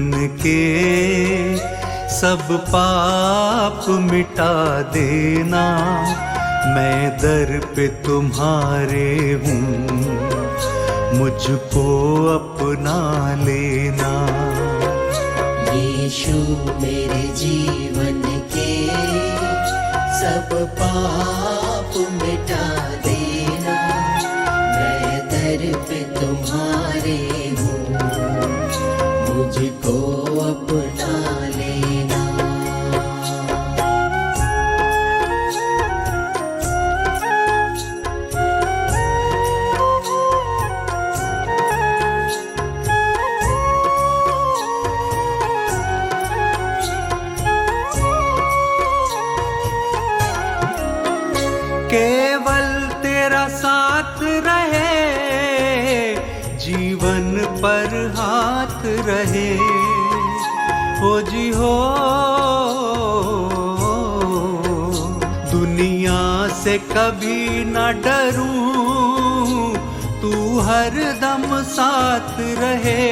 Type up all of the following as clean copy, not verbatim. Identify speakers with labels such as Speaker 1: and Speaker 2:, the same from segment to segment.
Speaker 1: जीवन के सब पाप मिटा देना, मैं दर पे तुम्हारे हूँ, मुझको अपना लेना।
Speaker 2: यीशु मेरे जीवन के सब पाप मिटा देना, मैं दर पे तुम्हारे हूँ, मुझको अपना लेना।
Speaker 1: केवल तेरा साथ रहे, जीवन पर हाथ रहे, हो जी हो। दुनिया से कभी न डरूं, तू हरदम साथ रहे,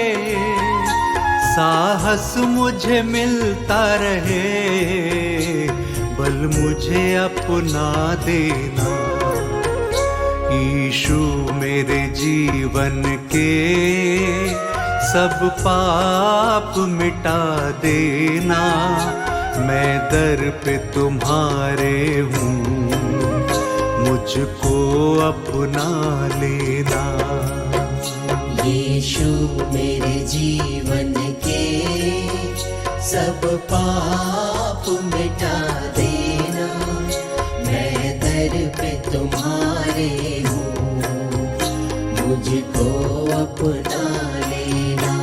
Speaker 1: साहस मुझे मिलता रहे, बल मुझे अपना देना। यीशु मेरे जीवन के सब पाप मिटा देना, मैं दर पे तुम्हारे हूँ, मुझको अपना लेना।
Speaker 2: यीशु मेरे जीवन के सब पाप मिटा देना, मैं दर पे तुम्हारे हूँ, मुझको अपना लेना।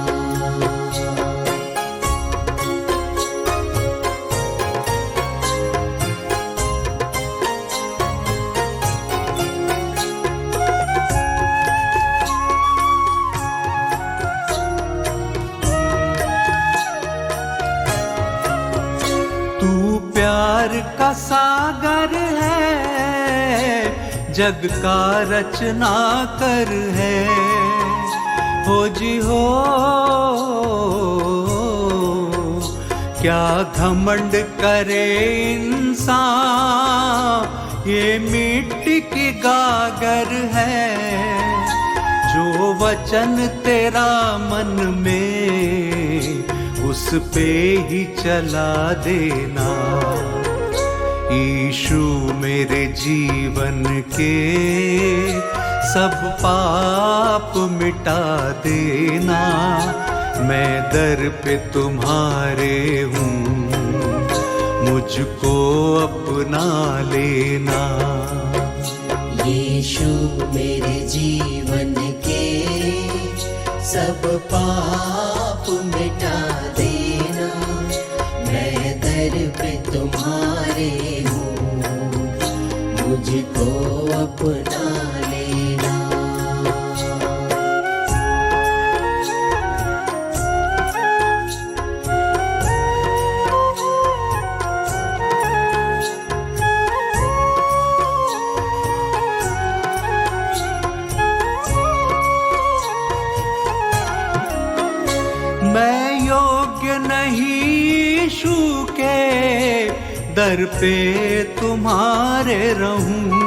Speaker 1: प्यार का सागर है, जग का रचनाकर है, हो जी हो। क्या घमंड करे इंसान, ये मिट्टी की गागर है, जो वचन तेरा मन में उस पे ही चला देना। यीशु मेरे जीवन के सब पाप मिटा देना, मैं दर पे तुम्हारे हूँ, मुझको अपना लेना।
Speaker 2: यीशु मेरे जीवन के सब पाप मिटा देना, मैं दर पे तुम्हारे हूँ, मुझको अपना लेना।
Speaker 1: मैं योग्य नहीं यीशु के दर पे तुम्हारे रहूं,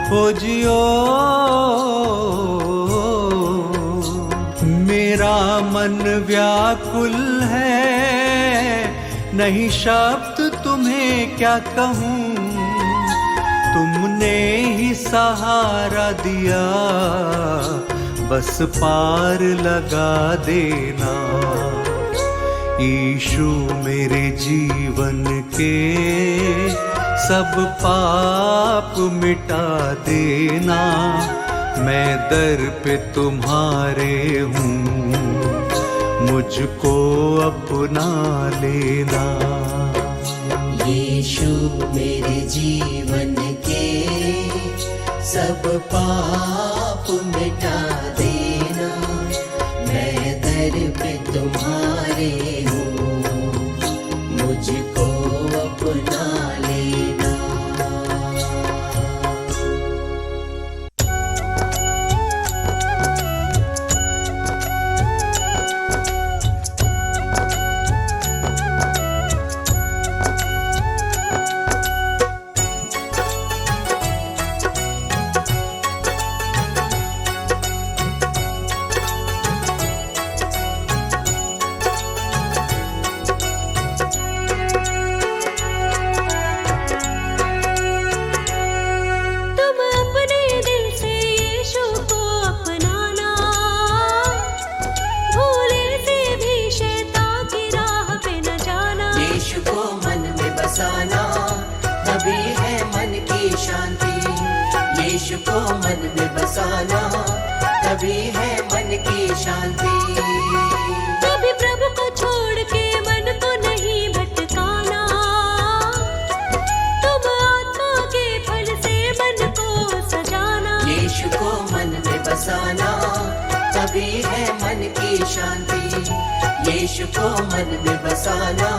Speaker 1: हो जियो। मेरा मन व्याकुल है, नहीं शब्द तुम्हें क्या कहूँ, तुमने ही सहारा दिया, बस पार लगा देना। यीशु मेरे जीवन के सब पाप मिटा देना, मैं दर पे तुम्हारे हूँ, मुझको अपना लेना।
Speaker 2: यीशु मेरे जीवन के सब पाप मिटा देना, मैं दर पे तुम्हारे हूँ, मुझको अपना लेना। यीशु को मन में बसाना, तभी है मन की शांति।
Speaker 3: कभी प्रभु को छोड़ के मन को नहीं भटकाना, तुम आत्मा के फल से मन को सजाना।
Speaker 2: यीशु को मन में बसाना, तभी है मन की शांति। यीशु को मन में बसाना,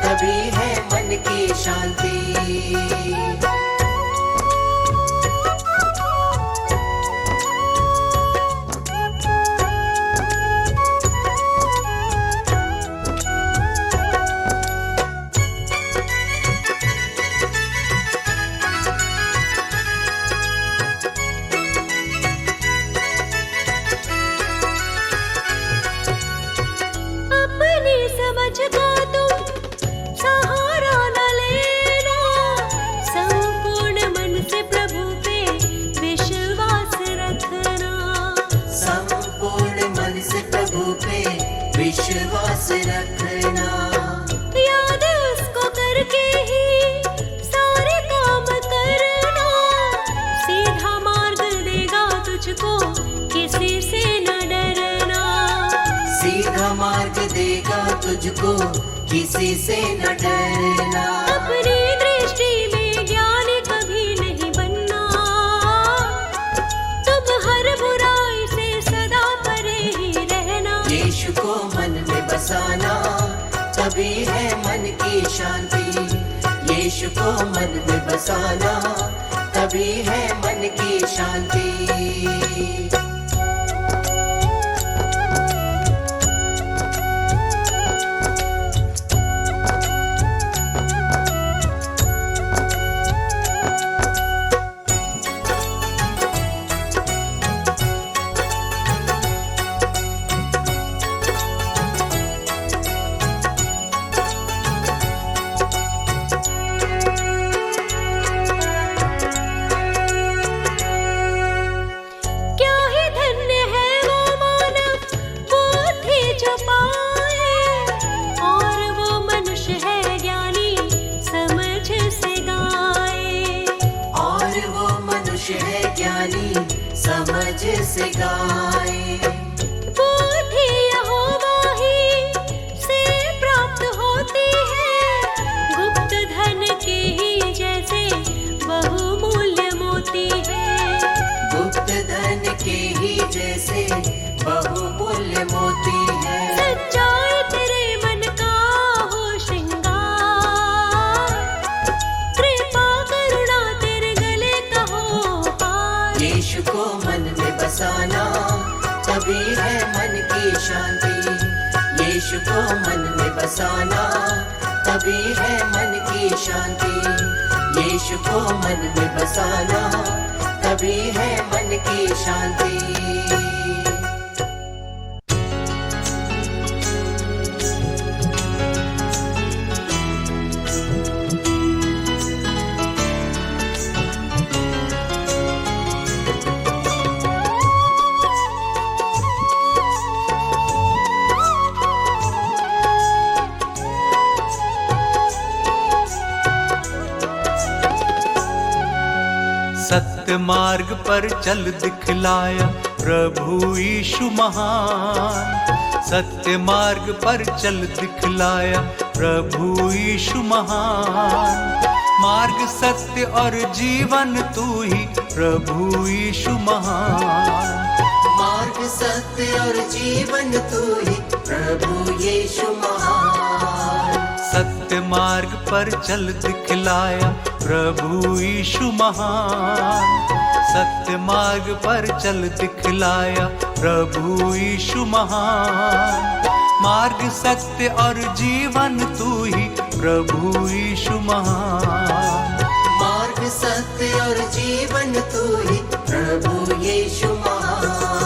Speaker 2: तभी है मन की शांति।
Speaker 3: अपनी समझ का तुम सहारा न लेना, संपूर्ण मन से प्रभु पे विश्वास रखना।
Speaker 2: संपूर्ण मन से प्रभु पे विश्वास रखना।
Speaker 3: याद उसको करके ही सारे काम करना, सीधा मार्ग देगा तुझको, किसी से न डरना।
Speaker 2: सीधा मार्ग देगा तुझको, किसी से न डरना।
Speaker 3: अपनी दृष्टि में ज्ञानी कभी नहीं बनना, तुम हर बुराई से सदा परे ही रहना।
Speaker 2: यीशु को मन में बसाना, तभी है मन की शांति। यीशु को मन में बसाना, तभी है मन की शांति।
Speaker 3: क्या ही धन्य है वो मानव, बुद्धि जो पाए, और वो मनुष्य है ज्ञानी, समझ से गाए।
Speaker 2: और वो मनुष्य है ज्ञानी, समझ से गाए।
Speaker 3: बुद्धि यहोवा ही से प्राप्त होती है, गुप्त धन के ही जैसे बहुमूल्य मोती है।
Speaker 2: गुप्त धन के ही जैसे बहुमूल्य मोती है।
Speaker 3: सच्चाई तेरे मन का हो श्रृंगार, कृपा करुणा तेरे गले का हो हार।
Speaker 2: यीशु को मन में बसाना, तभी है मन की शांति। यीशु को मन में बसाना, तभी है मन की शांति। यीशु को मन में बसाना, तभी है मन की शांति।
Speaker 1: सत्य मार्ग पर चल दिखलाया प्रभु यीशु महान। सत्य मार्ग पर चल दिखलाया प्रभु यीशु महान। मार्ग सत्य और जीवन तू ही प्रभु यीशु महान।
Speaker 2: मार्ग सत्य और जीवन तू ही प्रभु यीशु महान।
Speaker 1: सत्य मार्ग पर चल दिखलाया प्रभु यीशु महान। सत्य मार्ग पर चल दिखलाया प्रभु यीशु महान। मार्ग सत्य और जीवन तू ही प्रभु यीशु महान।
Speaker 2: मार्ग सत्य और जीवन तू ही प्रभु यीशु महान।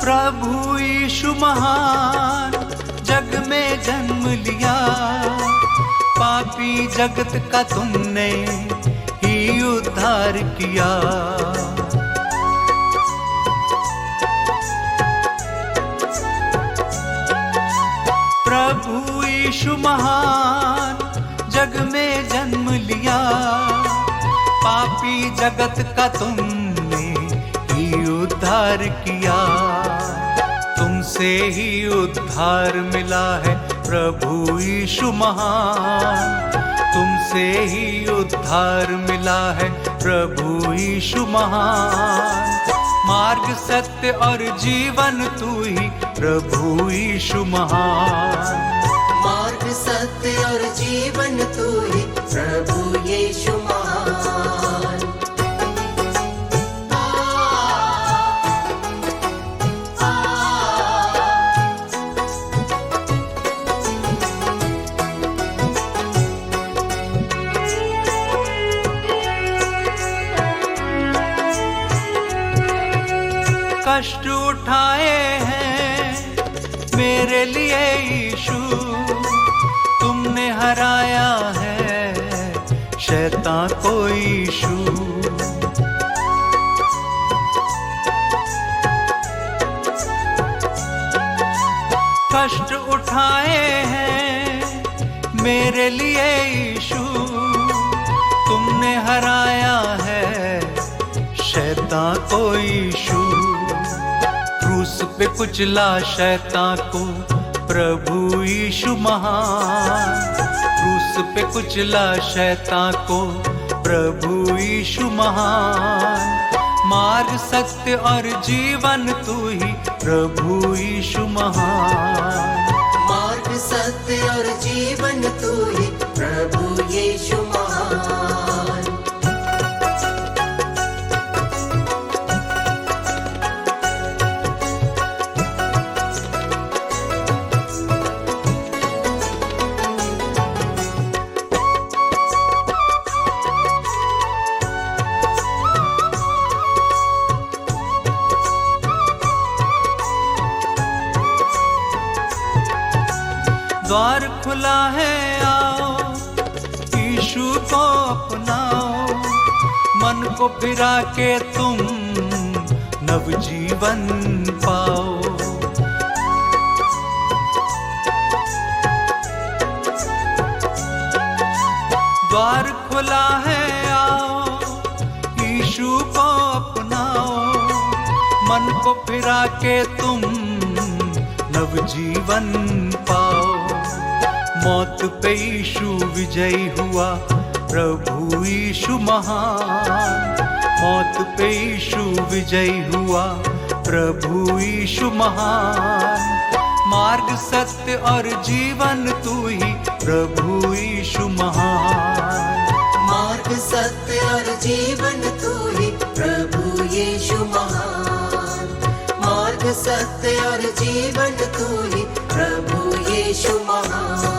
Speaker 1: प्रभु यीशु महान जग में जन्म लिया, पापी जगत का तुमने ही उद्धार किया। प्रभु यीशु महान जग में जन्म लिया, पापी जगत का तुमने ही उद्धार किया। तुमसे ही उद्धार मिला है प्रभु यीशु महान, तुमसे ही उद्धार मिला है प्रभु यीशु महान। मार्ग सत्य और जीवन तू ही प्रभु यीशु महान,
Speaker 2: मार्ग सत्य और जीवन तू ही प्रभु यीशु महान।
Speaker 1: कष्ट उठाए हैं मेरे लिए यीशु, तुमने हराया है शैतान को यीशु। कष्ट उठाए हैं मेरे लिए यीशु, तुमने हराया है शैतान को यीशु। क्रूस पे कुचला शैतान को प्रभु यीशु महान, क्रूस पे कुचला शैतान को प्रभु यीशु महान। मार्ग सत्य और जीवन तू ही प्रभु यीशु महान,
Speaker 2: मार्ग सत्य और जीवन तू ही प्रभु यीशु महान।
Speaker 1: द्वार खुला है आओ यीशु को अपनाओ, मन को फिरा के तुम नवजीवन पाओ। द्वार खुला है आओ यीशु को अपनाओ, मन को फिरा के तुम नवजीवन पाओ। मौत पे यीशु विजयी हुआ प्रभु यीशु महान, मौत पे यीशु विजयी हुआ प्रभु यीशु महान। मार्ग सत्य और जीवन तू ही प्रभु यीशु महान,
Speaker 2: मार्ग सत्य और जीवन तू ही प्रभु यीशु महान। मार्ग सत्य और जीवन तू ही प्रभु यीशु महान।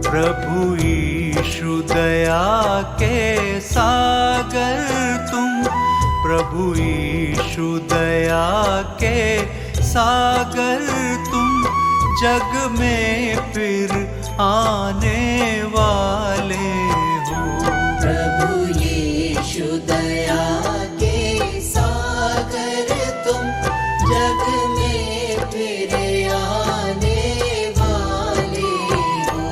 Speaker 1: प्रभु यीशु दया के सागर तुम, प्रभु यीशु दया के सागर तुम, जग में फिर आने वाले हो।
Speaker 2: प्रभु यीशु दया के सागर तुम, जग में फिर आने वाले हो।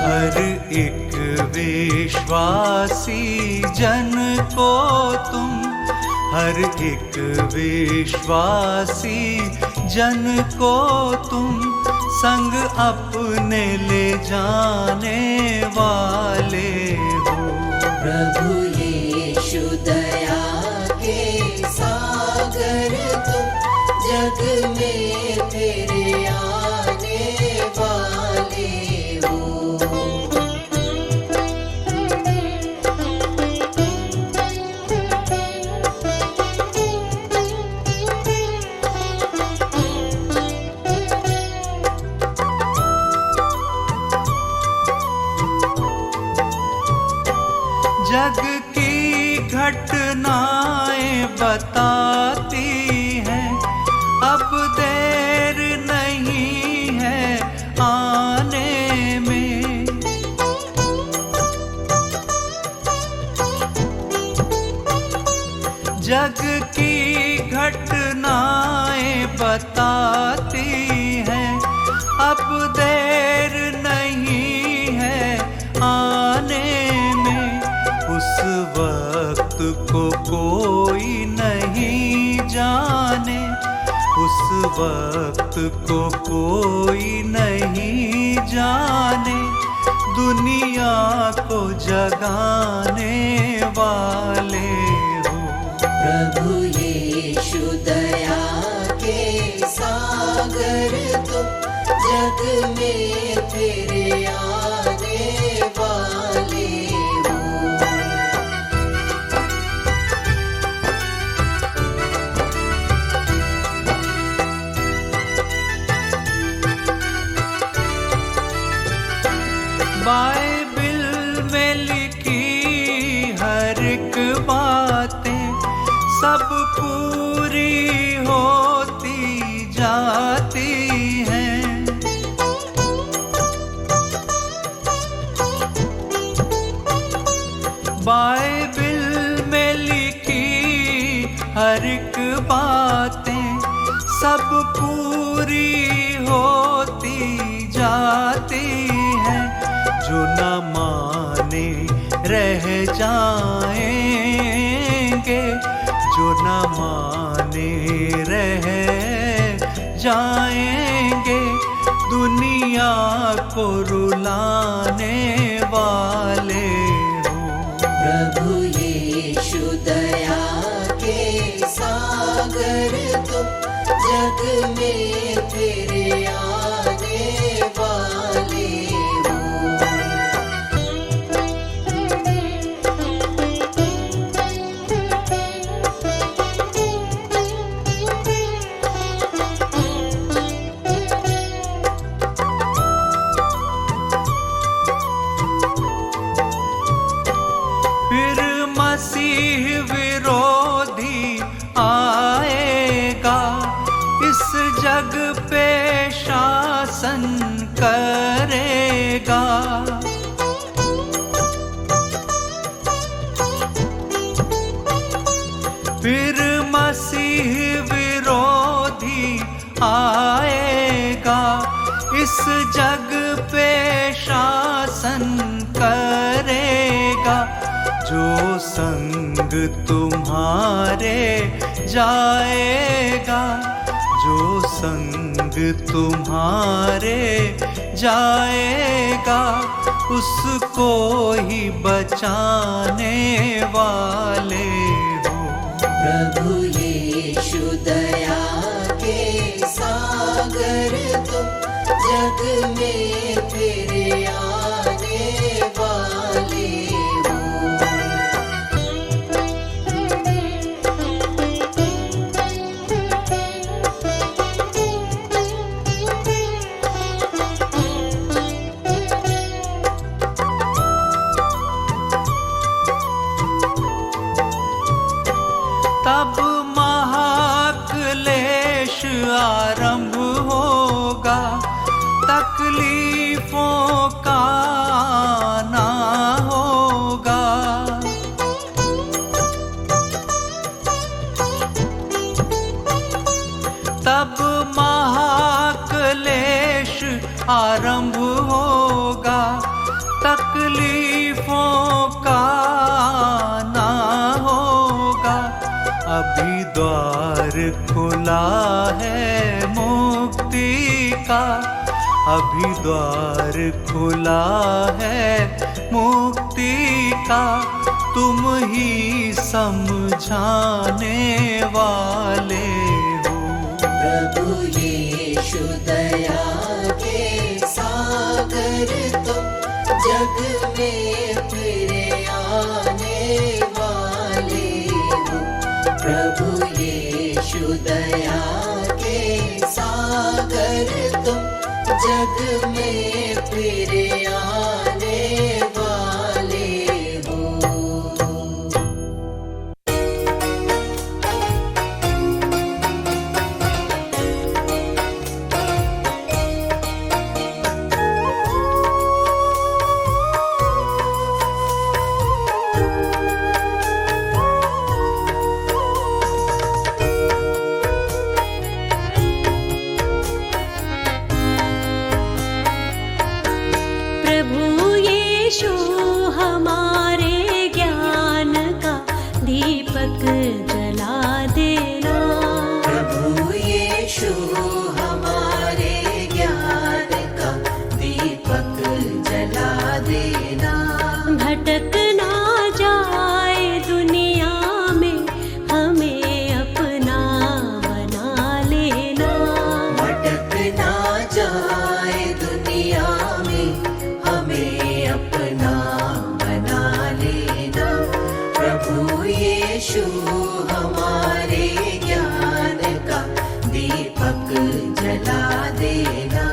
Speaker 1: हर एक विश्वासी जन को तुम, हर एक विश्वासी जन को तुम संग अपने ले जाने वाले हो।
Speaker 2: प्रभु यीशु दया के सागर तुम, जग में
Speaker 1: जग की घटनाएं बताती हैं, अब देर नहीं है आने में। जग की घटनाएं बताती हैं, अब देर नहीं है आने में। उस वक्त को कोई नहीं जाने, उस वक्त को कोई नहीं जाने, दुनिया को जगाने वाले हो।
Speaker 2: प्रभु यीशु दया के सागर तुम, जग में फिर आने वाले हो।
Speaker 1: बाइबिल में लिखी हर एक बातें सब पूरी होती जाती हैं। बाइबिल में लिखी हर एक बातें सब पूरी होती जाती हैं। जो न माने रह जाएंगे, जो न माने रह जाएंगे, दुनिया को रुलाने वाले हो।
Speaker 2: प्रभु यीशु दया के सागर तुम, जग में फिर आने वाले हो।
Speaker 1: फिर मसीह विरोधी आएगा, इस जग पे शासन करेगा। फिर मसीह विरोधी आएगा, इस जग पे शासन करेगा। जो संग तुम्हारे जाएगा, जो संग तुम्हारे जाएगा, उसको ही बचाने वाले हो।
Speaker 2: प्रभु यीशु दया के सागर तुम, जग में फिर आने वाले हो।
Speaker 1: तब महाक्लेश आरंभ होगा, तकलीफों का आना होगा। तब महाक्लेश आरंभ होगा, तकलीफों का आना होगा। अभी द्वार खुला है मुक्ति का, अभी द्वार खुला है मुक्ति का। तुम ही समझाने वाले हो।
Speaker 2: प्रभु यीशु दया के सागर तुम, जग में फिर आने वाले हो। प्रभु यीशु दया के सागर तुम, जग में फिर आने वाले हो। यीशु हमारे ज्ञान का दीपक जला देना।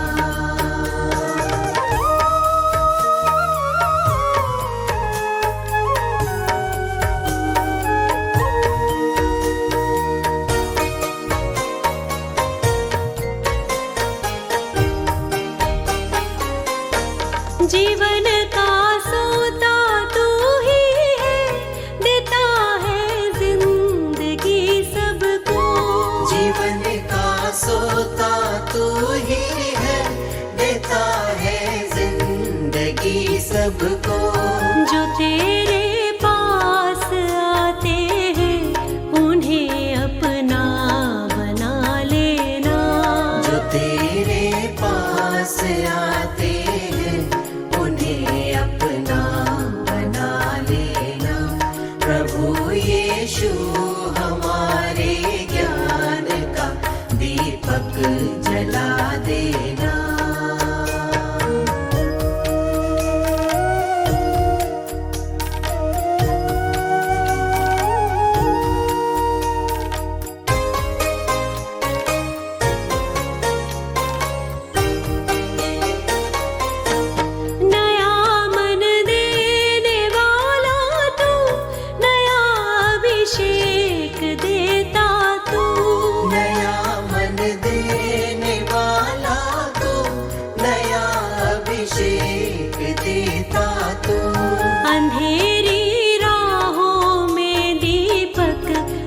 Speaker 3: जीवन का सोता तू ही है, देता है जिंदगी सबको।
Speaker 2: जीवन का सोता तू ही है, देता है जिंदगी सबको।
Speaker 3: जो तेरे पास आते हैं उन्हें अपना बना लेना।
Speaker 2: जो तेरे पास आते हैं उन्हें अपना बना लेना। प्रभु यीशु हमारे ज्ञान का दीपक जला देना।
Speaker 3: नया मन देने वाला तू, नया अभिषेक देता तू।
Speaker 2: नया मन देने वाला तू, नया अभिषेक देता तू।
Speaker 3: अंधेरी राहों में दीपक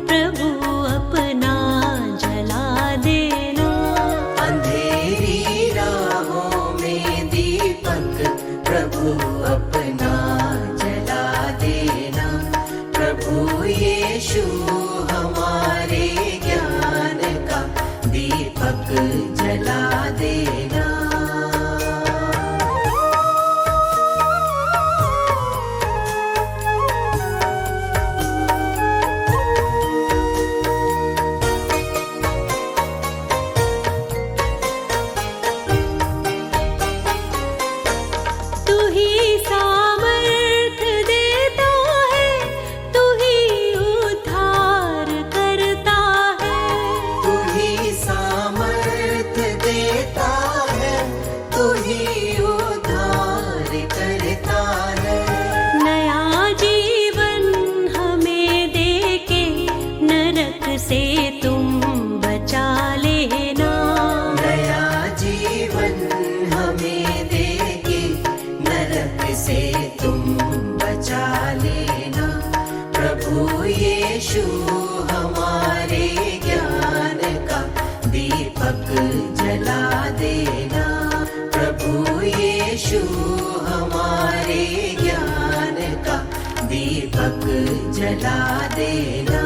Speaker 3: प्रभु अपना जला देना।
Speaker 2: अंधेरी राहों में दीपक प्रभु अपना जला देना। प्रभु यीशु हमारे ज्ञान का दीपक जला देना।
Speaker 3: तू ही सामर्थ देता है, तू ही उद्धार करता है।
Speaker 2: तू ही सामर्थ देता है, तू ही उद्धार करता है।
Speaker 3: नया जीवन हमें देके नरक से तुम बचा लेना।
Speaker 2: नया जीवन हमें देके नरक से तुम बचा लेना। प्रभु यीशु हमारे ज्ञान का दीपक जला देना। प्रभु यीशु हमारे ज्ञान का दीपक जला देना।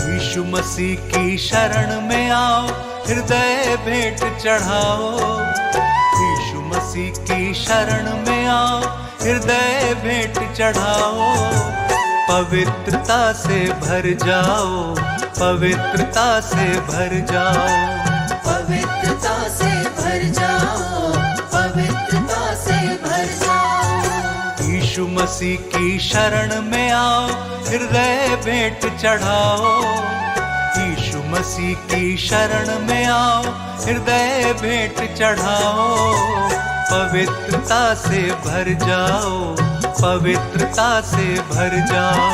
Speaker 1: यीशु मसीह की शरण में आओ, हृदय भेंट चढ़ाओ। यीशु मसीह की शरण में आओ, हृदय भेंट चढ़ाओ। पवित्रता से भर जाओ, पवित्रता से भर जाओ।
Speaker 2: पवित्रता से भर जाओ, पवित्रता से भर जाओ।
Speaker 1: यीशु मसीह की शरण में आओ, हृदय भेंट चढ़ाओ। यीशु मसीह की शरण में आओ, हृदय भेंट चढ़ाओ। पवित्रता से भर जाओ, पवित्रता से भर जाओ।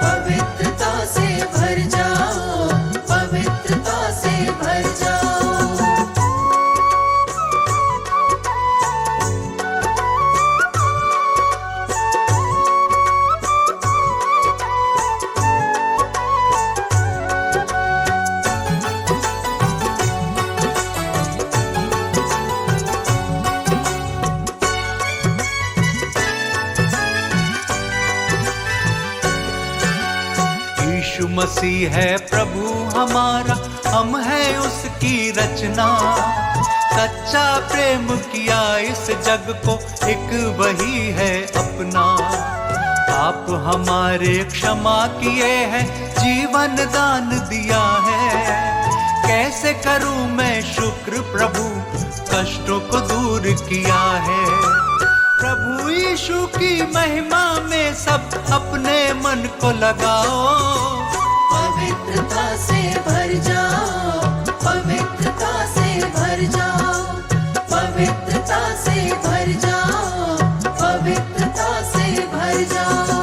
Speaker 2: पवित्रता से भर जाओ, पवित्रता से भर जाओ।
Speaker 1: मसीह है प्रभु हमारा, हम हैं उसकी रचना। सच्चा प्रेम किया इस जग को, एक वही है अपना। आप हमारे क्षमा किए हैं, जीवन दान दिया है। कैसे करूं मैं शुक्र प्रभु, कष्टों को दूर किया है। प्रभु यीशु की महिमा में सब अपने मन को लगाओ।
Speaker 2: पवित्रता से भर जाओ, पवित्रता से भर जाओ, पवित्रता से भर जाओ, पवित्रता से भर जाओ।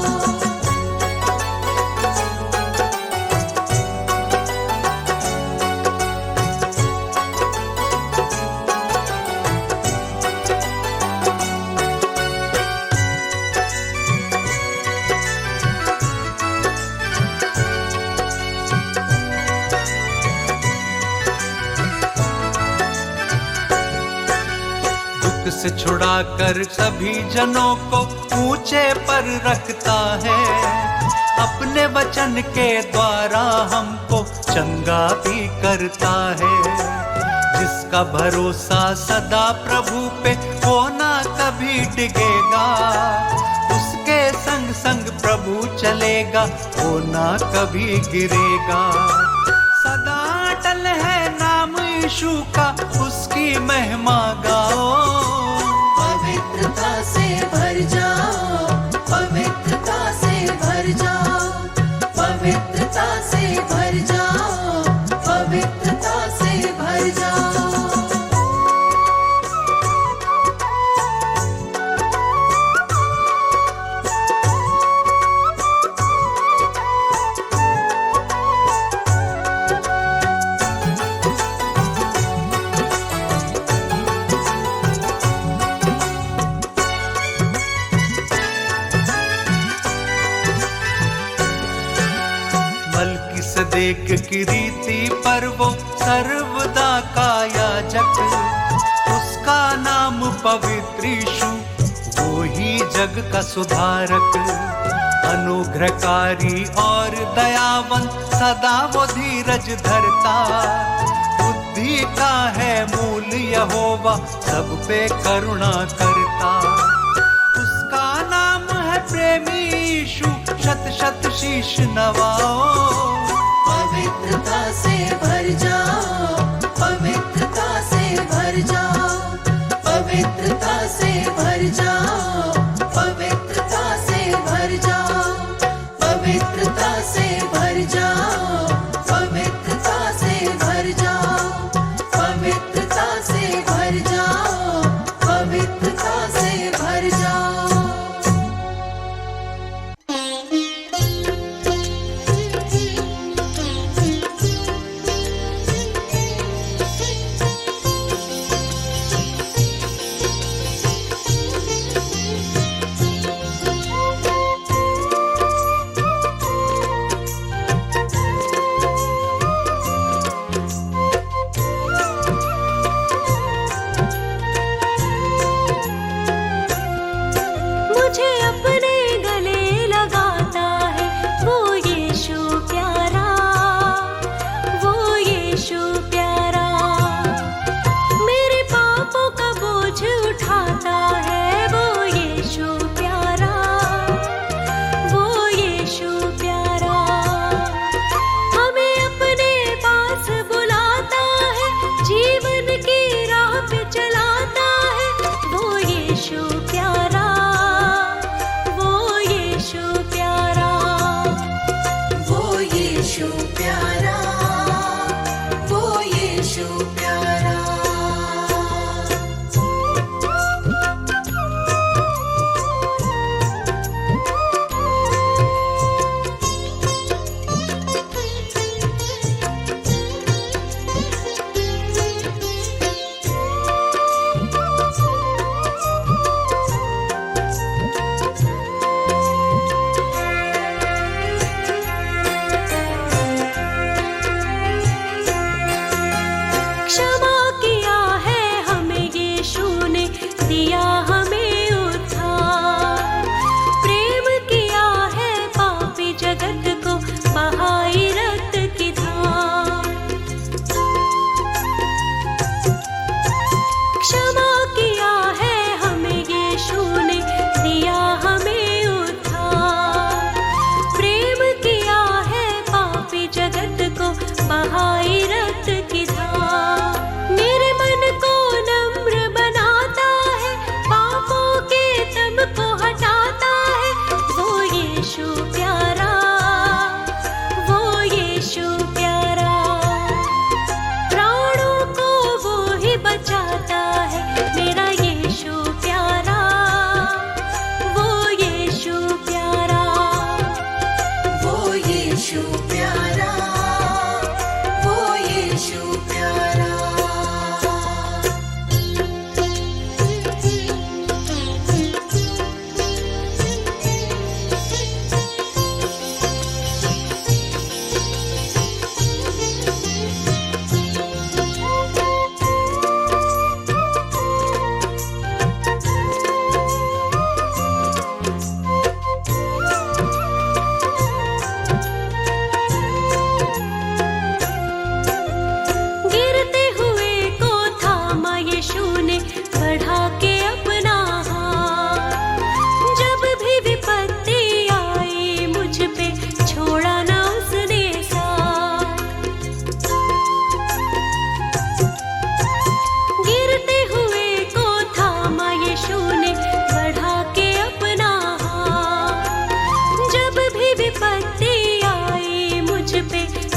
Speaker 1: से छुड़ाकर सभी जनों को ऊंचे पर रखता है। अपने वचन के द्वारा हमको चंगा भी करता है। जिसका भरोसा सदा प्रभु पे, वो ना कभी डिगेगा। उसके संग संग प्रभु चलेगा, वो ना कभी गिरेगा। सदा अटल है नाम यीशु का, उसकी महिमा गाओ।
Speaker 2: पवित्रता से भर जाओ, पवित्रता से भर जाओ, पवित्रता से भर जाओ, पवित्रता से भर जाओ।
Speaker 1: मलिकिसदेक की रीति पर वो सर्वदा का याजक। उसका नाम पवित्र यीशु, वो ही जग का सुधारक। अनुग्रहकारी और दयावान, सदा वो धीरज धरता। बुद्धि का है मूल यहोवा, सब पे करुणा करता। उसका नाम है प्रेमी यीशु, शत शत शीश नवाओ।
Speaker 2: पवित्रता से भर जाओ, पवित्रता से भर जाओ, पवित्रता से भर जाओ, पवित्रता से भर जाओ, पवित्रता से भर जाओ, पवित्रता से भर जाओ, पवित्रता से भर जाओ, पवित्रता से भर जाओ।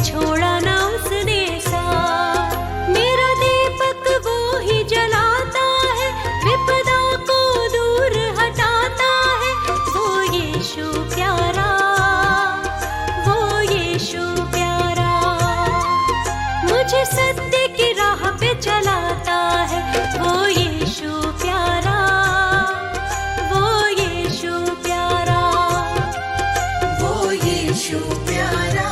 Speaker 3: छोड़ा ना उसने साथ। मेरा दीपक वो ही जलाता है, विपदा को दूर हटाता है। वो यीशु प्यारा, वो यीशु प्यारा, मुझे सत्य की राह पे चलाता है। वो यीशु प्यारा, वो यीशु प्यारा,
Speaker 2: वो यीशु प्यारा,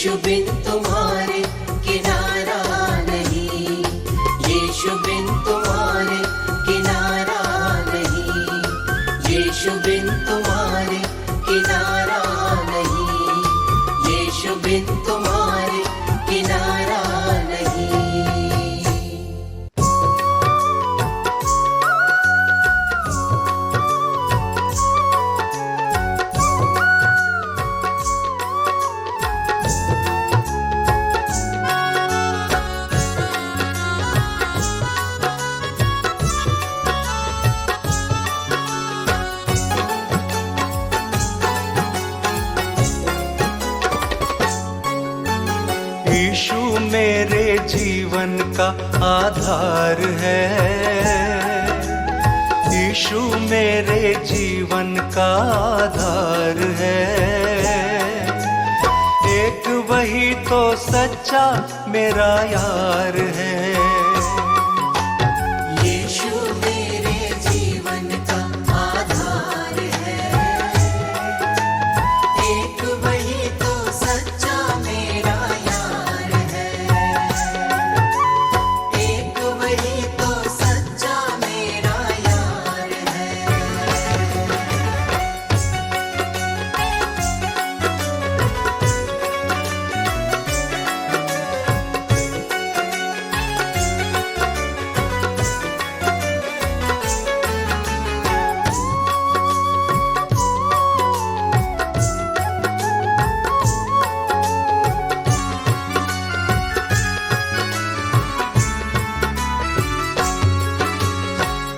Speaker 2: यीशु बिन तुम्हारे किनारा नहीं, यीशु बिन तुम्हारे किनारा नहीं, यीशु बिन तुम्हारे किनारा नहीं, यीशु बिन तुम्हारे किनारा नहीं।
Speaker 1: यीशु मेरे जीवन का आधार है, यीशु मेरे जीवन का आधार है। एक वही तो सच्चा मेरा यार है।
Speaker 2: यीशु मेरे जीवन का आधार है, एक वही तो सच्चा मेरा यार है, एक वही तो सच्चा मेरा यार है।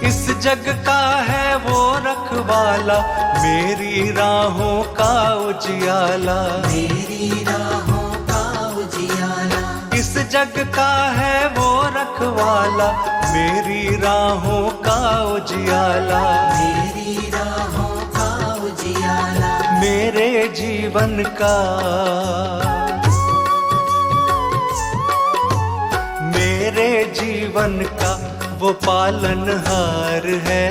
Speaker 1: इस जग का है वो रखवाला, मेरी राहों का उजियाला।
Speaker 2: मेरी राहों का उजियाला,
Speaker 1: इस जग का है वो रखवाला, मेरी राहों का उजियाला।
Speaker 2: मेरी राहों का उजियाला,
Speaker 1: मेरे जीवन का, मेरे जीवन का वो पालनहार है।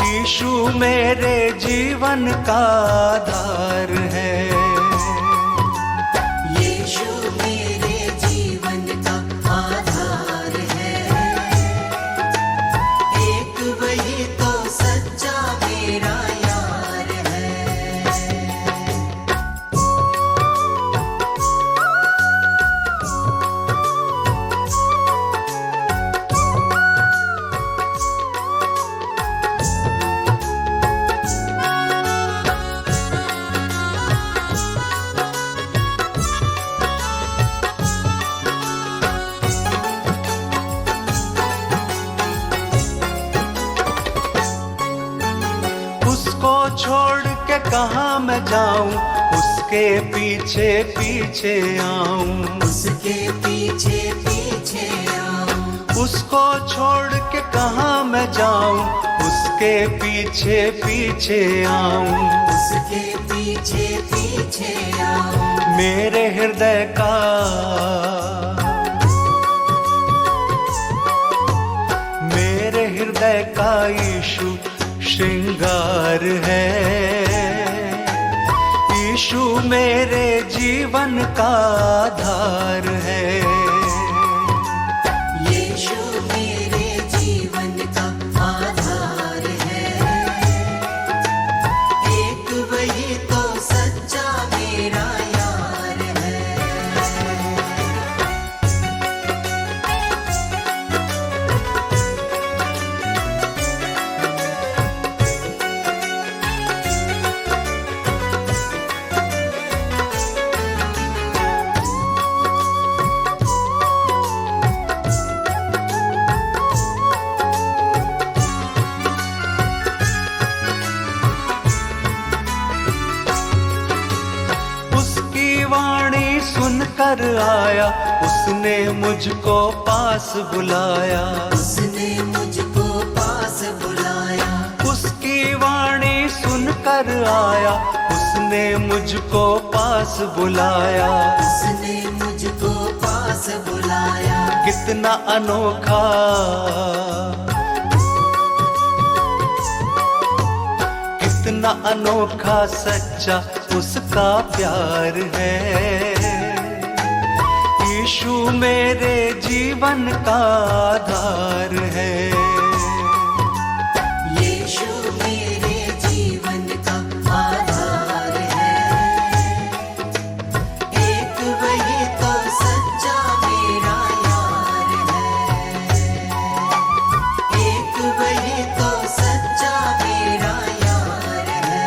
Speaker 1: यीशु मेरे जीवन का आधार है।
Speaker 2: यीशु मेरे जीवन का आधार है, एक वही तो सच्चा मेरा यार है।
Speaker 1: उसको छोड़ के कहाँ मैं जाऊं, उसके पीछे पीछे आऊं।
Speaker 2: उसके पीछे पीछे आऊं,
Speaker 1: उसको छोड़ के कहाँ मैं जाऊं, उसके पीछे पीछे आऊं।
Speaker 2: उसके पीछे पीछे आऊं,
Speaker 1: मेरे हृदय का, मेरे हृदय का यीशु श्रृंगार है। यीशु मेरे जीवन का आधार है।
Speaker 2: यीशु मेरे जीवन का आधार है, एक वही तो सच्चा मेरा यार है।
Speaker 1: सुनकर आया, उसने मुझको पास बुलाया।
Speaker 2: उसने मुझको पास बुलाया,
Speaker 1: उसकी वाणी सुनकर आया, उसने मुझको पास बुलाया।
Speaker 2: उसने मुझको पास बुलाया,
Speaker 1: कितना अनोखा, कितना अनोखा सच्चा उसका प्यार है। यीशु मेरे जीवन का आधार है।
Speaker 2: यीशु मेरे जीवन का आधार है। एक वही तो सच्चा मेरा यार है। एक वही तो सच्चा मेरा यार है।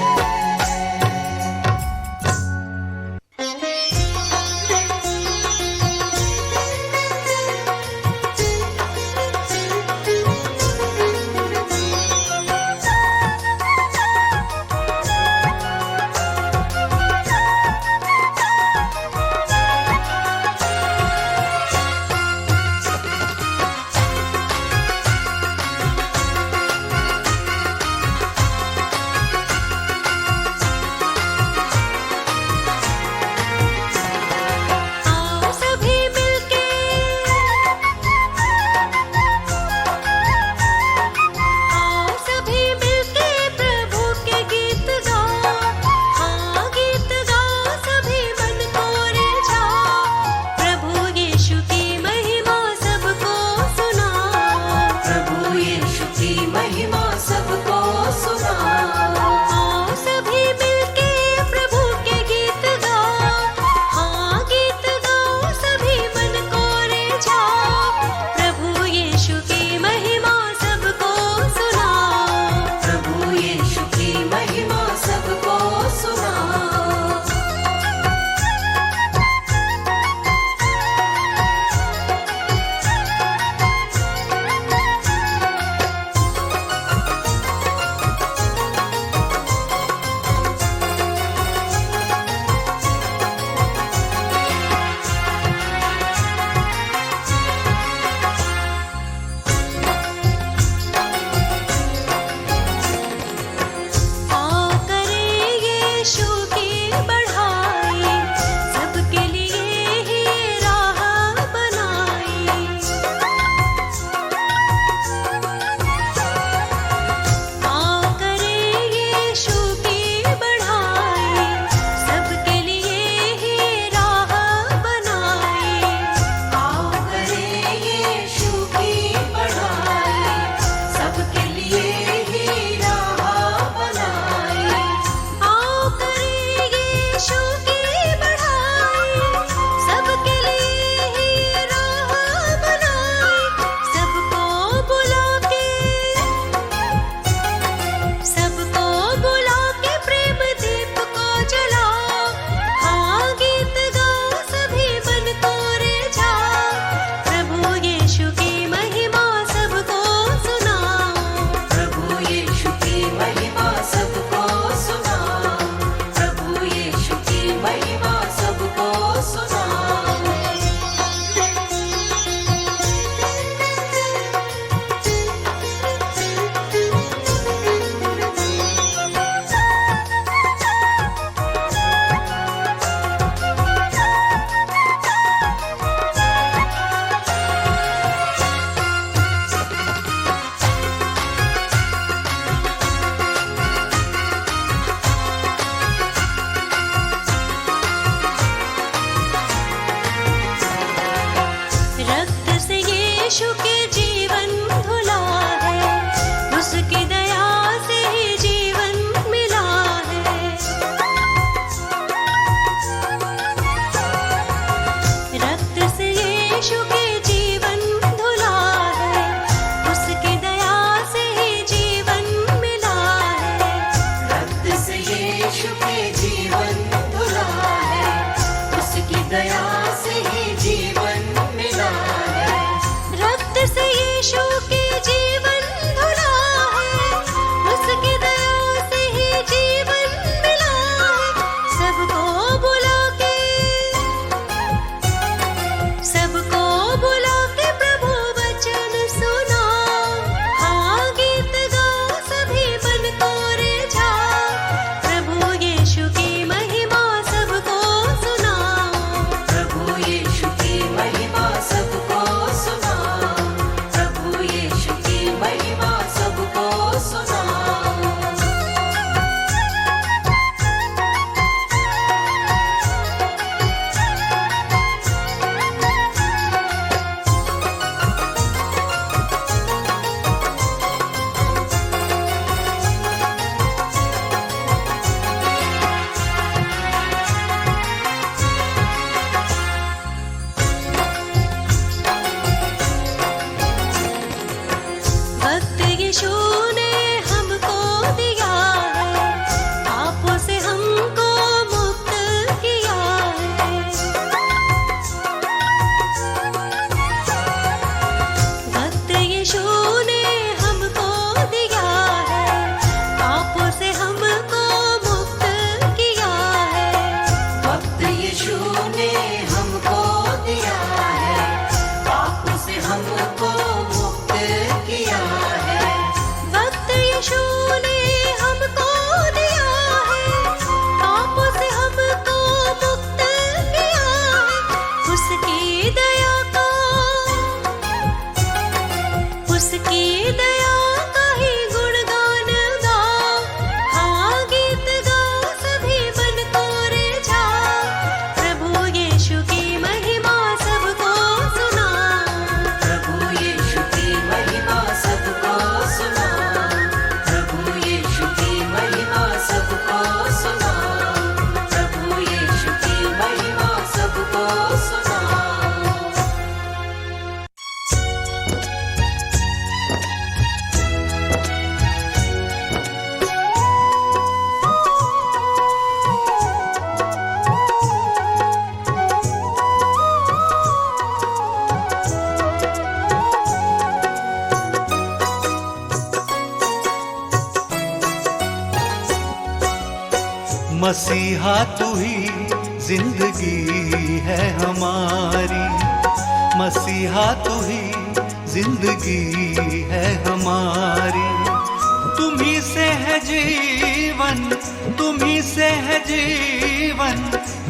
Speaker 1: मसीहा तू ही जिंदगी है हमारी, मसीहा तू ही जिंदगी है हमारी। तुम्ही से है जीवन, तुम्ही से है जीवन,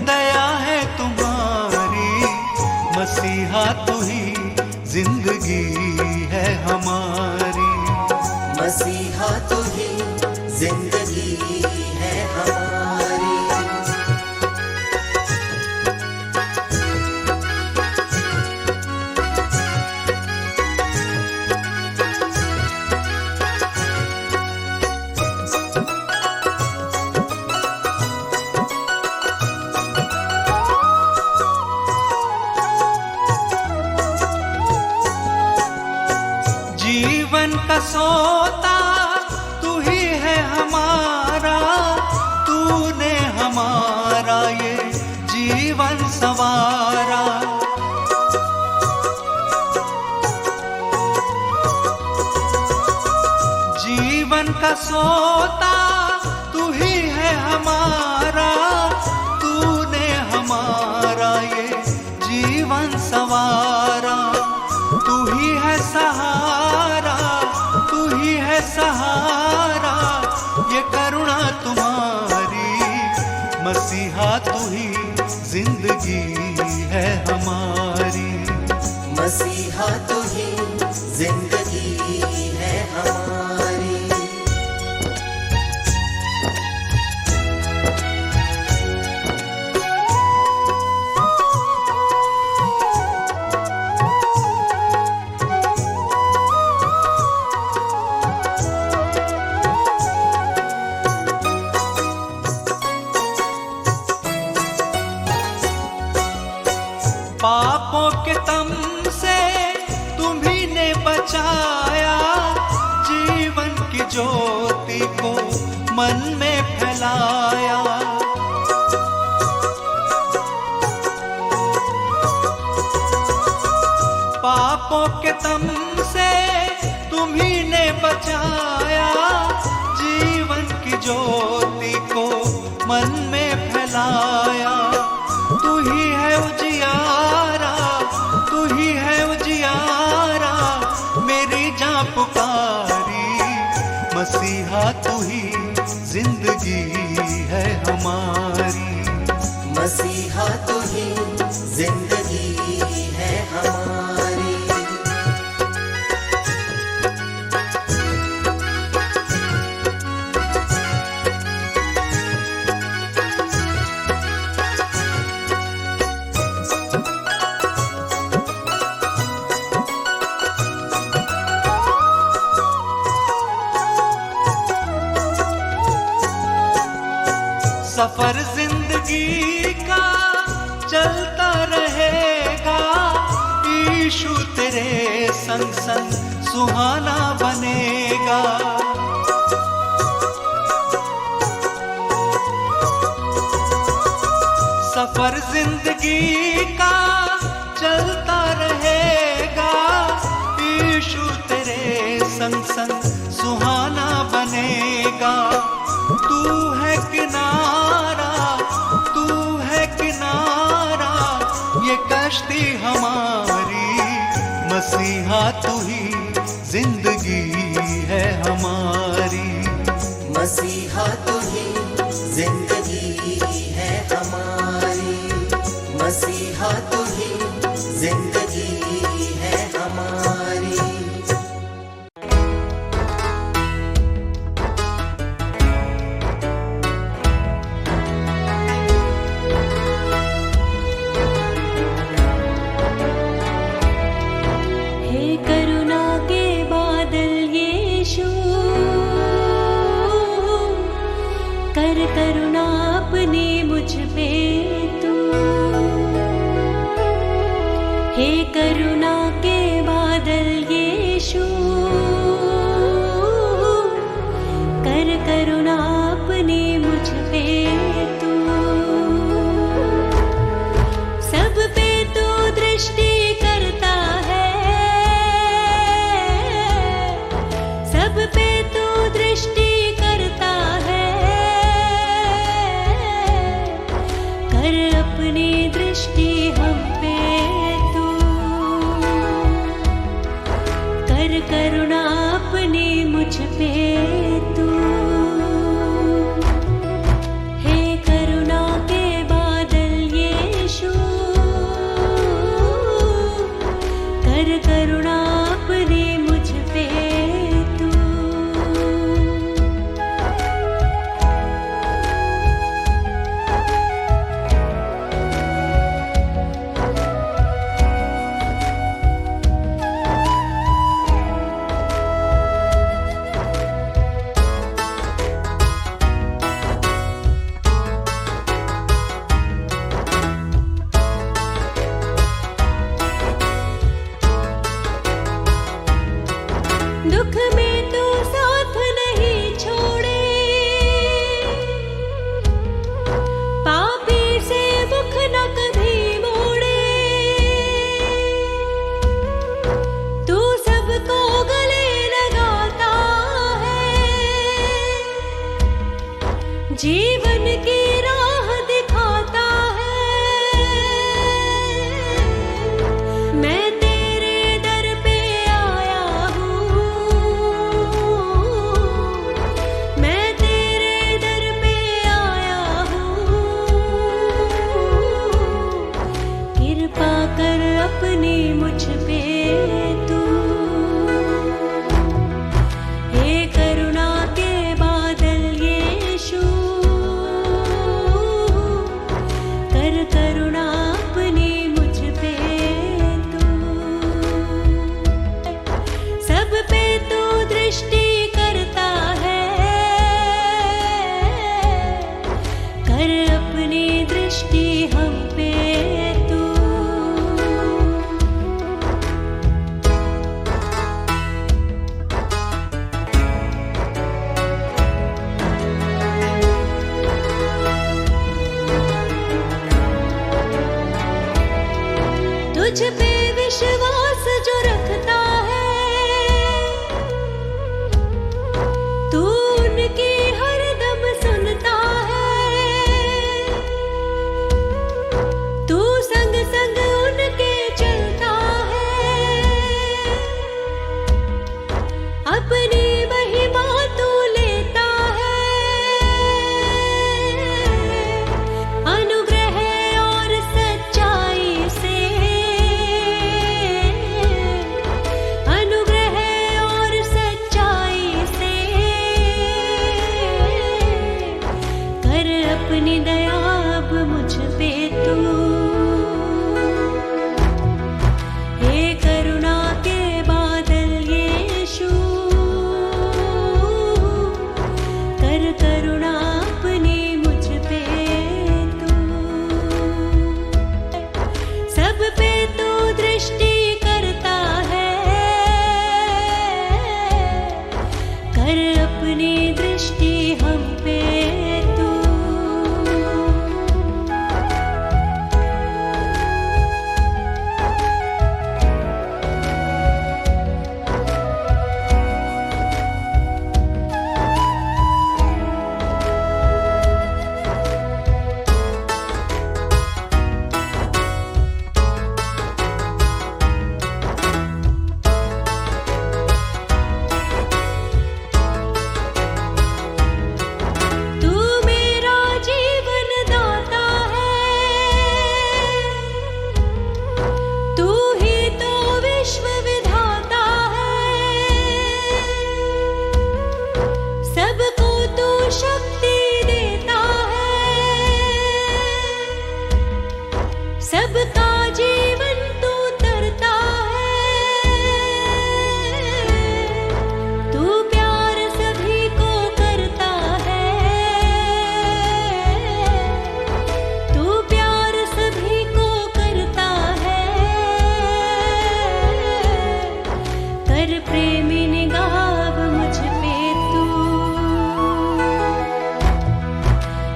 Speaker 1: दया है तुम्हारी। मसीहा तू ही जिंदगी है हमारी,
Speaker 2: मसीहा तू ही जिंदगी है हमारी।
Speaker 1: जीवन का सोता तू ही है हमारा, तूने हमारा ये जीवन संवारा। जीवन का सोता तू ही है हमारा, तूने हमारा ये जीवन संवारा। तू ही है सहारा, तू ही है सहारा, ये करुणा तुम्हारी। मसीहा तू ही जिंदगी है हमारी,
Speaker 2: मसीहा तू ही जिंदगी है हमारी।
Speaker 1: पापों के तम से तुम्ही ने बचाया, जीवन की ज्योति को मन में फैलाया। पापों के तम से तुम्ही ने बचाया, जीवन की ज्योति को मन में फैलाया। तू ही है उजियारा, तू ही है उजियारा, मेरी जान पुकारी। मसीहा तू ही जिंदगी है हमारी,
Speaker 2: मसीहा तू ही जिंदगी है हमारी।
Speaker 1: सफर जिंदगी का चलता रहेगा, यीशु तेरे संग संग सुहाना बनेगा। सफर जिंदगी का चलता रहेगा, यीशु तेरे संग संग सुहाना बनेगा। तू है किनारा, तू है किनारा, ये कश्ती हमारी। मसीहा तू ही जिंदगी है हमारी,
Speaker 2: मसीहा तू ही जिंदगी है हमारी। मसीहा तू ही जिंदगी है हमारी।
Speaker 3: हे करुणा कर अपनी दृष्टि हम पे तू, कर करुणा अपनी मुझ पे तू। हे करुणा के बादल यीशु, कर करुणा अपनी मुझ पे तू। दुख में तू साथ नहीं छोड़े, पापी से मुख न कभी मोड़े। तू सबको गले लगाता है, जीवन की राह दिखाता है। मैं तेरे दर पे आया हूँ, मैं तेरे दर पे आया हूँ। कृपा कर अपनी मुझ पे तू, हे करुणा के बादल यीशु, कर करुणा अपनी मुझ पे तू। सब पे तू दृष्टि करता है, कर अपनी दृष्टि हम पे तू। तुझ पे विश्वास जो रखता है, तू उनकी हरदम सुनता है। तू संग संग उनके चलता है, अपनी महिमा तू लेता है। अनुग्रह और सच्चाई से, अनुग्रह और सच्चाई से, कर अपनी दया अब मुझ पे तू। हे करुणा के बादल यीशु, कर करुणा अपनी मुझ पे तू। सब पे तू दृष्टि करता है, कर अपनी दृष्टि हम पे तू। तू मेरा जीवन दाता है, तू ही तो विश्व विधाता है। सबको तू शक्ति देता है, सबका जीवन तू तरता है। तू प्यार सभी को करता है, तू प्यार सभी को करता है। कर प्रेमी निगाह अब मुझ पे तू,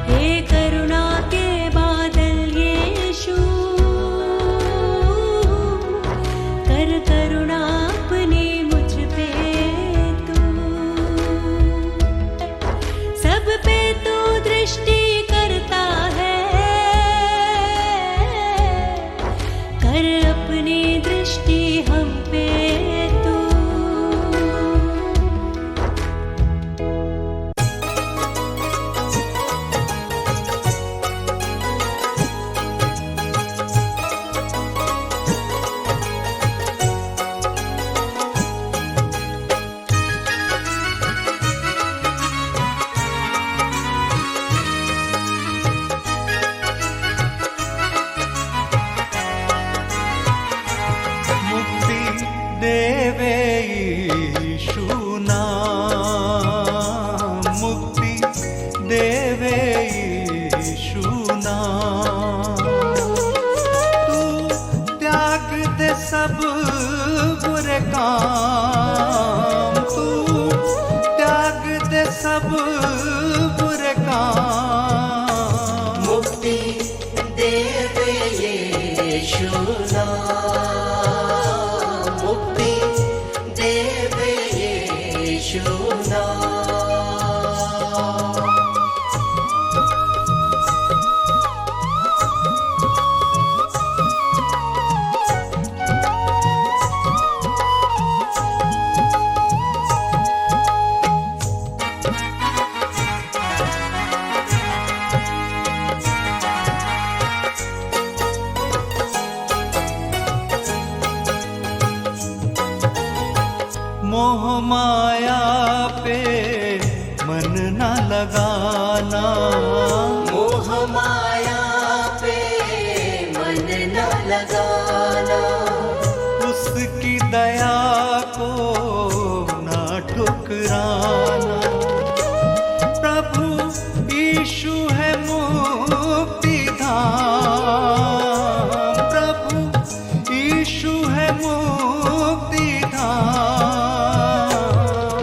Speaker 3: हे करुणा के बादल यीशु,
Speaker 1: तू त्याग दे सब बुरे काम, तू त्याग दे सब बुरे काम।
Speaker 2: मुक्ति देवे यीशु नाम, मुक्ति देवे यीशु नाम।
Speaker 1: मोह माया पे मन न लगाना,
Speaker 2: मोह माया पे मन न लगाना,
Speaker 1: उसकी दया को ना ठुकराना। प्रभु यीशु है मुक्ति धाम, प्रभु यीशु है मुक्ति धाम।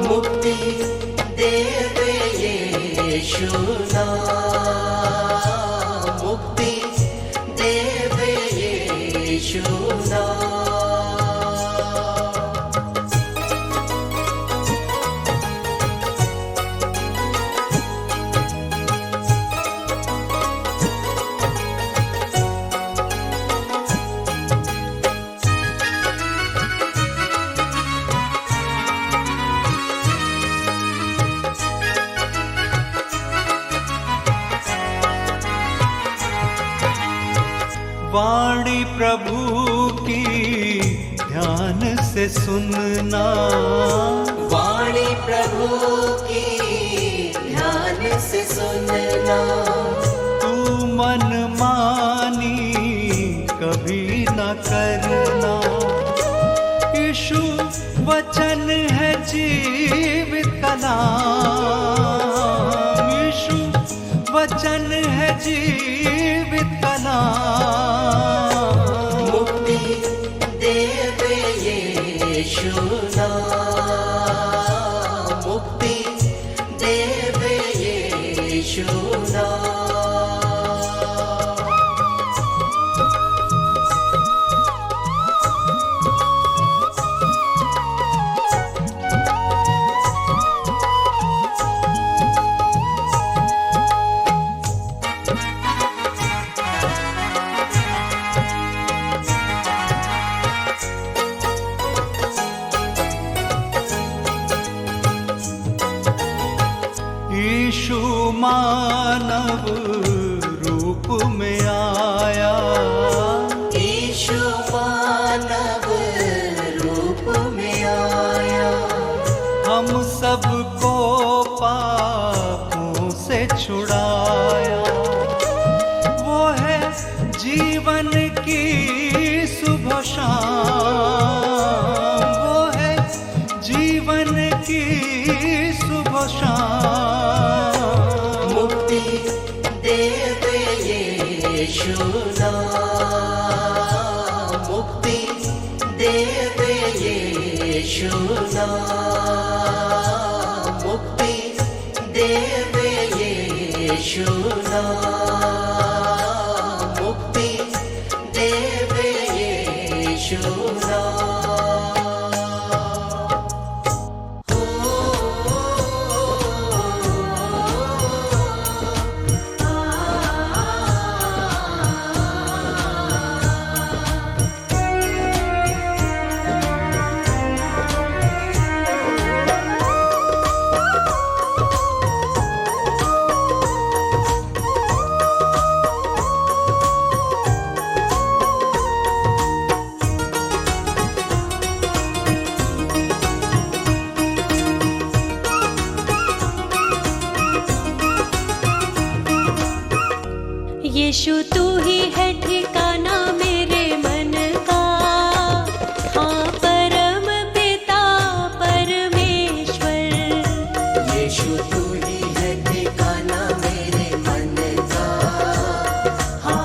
Speaker 2: मुक्ति देवे यीशु नाम, मुक्ति देवे यीशु नाम।
Speaker 1: वाणी प्रभु की ध्यान से सुनना,
Speaker 2: वाणी प्रभु की ध्यान से सुनना,
Speaker 1: तू मन मानी कभी न करना। यीशु वचन है जीवित कलाम, यीशु वचन है जीवित कलाम।
Speaker 2: मुक्ति देवे यीशु नाम, मुक्ति देवे यीशु नाम।
Speaker 1: यीशु मानव रूप में आया,
Speaker 2: यीशु मानव रूप में आया,
Speaker 1: हम सबको पापों से छुड़ाया। वो है जीवन की सुबह शाम, वो है जीवन की सुबह शाम।
Speaker 2: मुक्ति देवे यीशु नाम, मुक्ति देवे यीशु नाम, मुक्ति देवे यीशु नाम, मुक्ति देवे यीशु नाम।
Speaker 3: यीशु तू ही है ठिकाना मेरे मन का, हाँ परम पिता परमेश्वर।
Speaker 2: यीशु तू ही है ठिकाना मेरे मन का, हाँ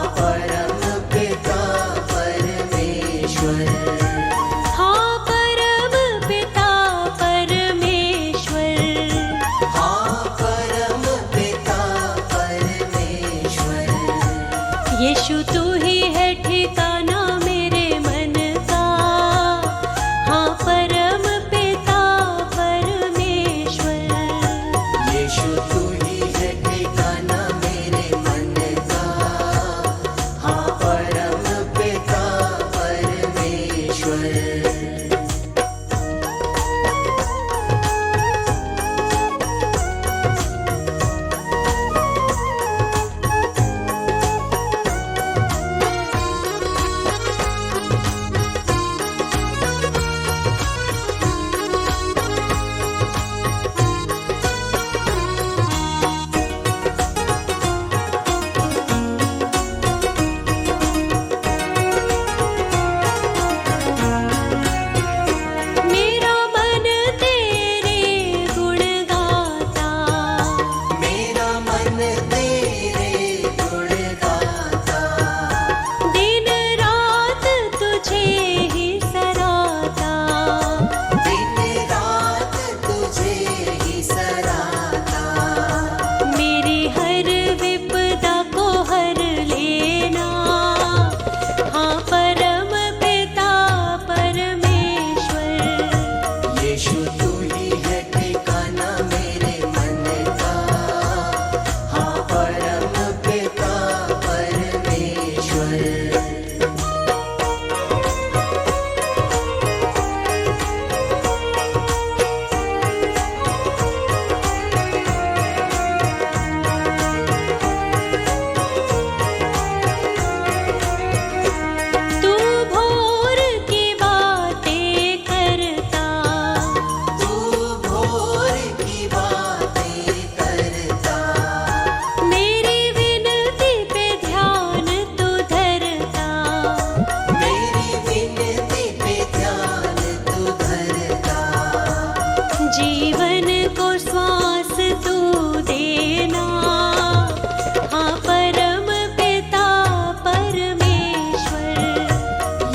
Speaker 3: यीशु तू ही है ठिकाना मेरे मन का, हाँ परम पिता परमेश्वर।
Speaker 2: यीशु तू ही है ठिकाना मेरे मन का, हाँ परम पिता परमेश्वर।
Speaker 3: मेरा मन तेरे गुण गाता,
Speaker 2: मेरा मन तेरे गुण गाता,
Speaker 3: दिन रात तुझे ही सराहता।
Speaker 2: दिन रात तुझे ही सराहता।
Speaker 3: मेरी हर विपदा को हर लेना, हाँ परम पिता परमेश्वर।
Speaker 2: यीशु तू ही है ठिकाना मेरे मन का, हाँ परम पिता परमेश्वर।
Speaker 3: तू भोर की बातें करता,
Speaker 2: तू भोर की बातें करता,
Speaker 3: मेरी विनती पे ध्यान तू धरता।
Speaker 2: मेरी विनती पे ध्यान तू धरता।
Speaker 3: जीवन को श्वास तू देना, हाँ परम पिता परमेश्वर।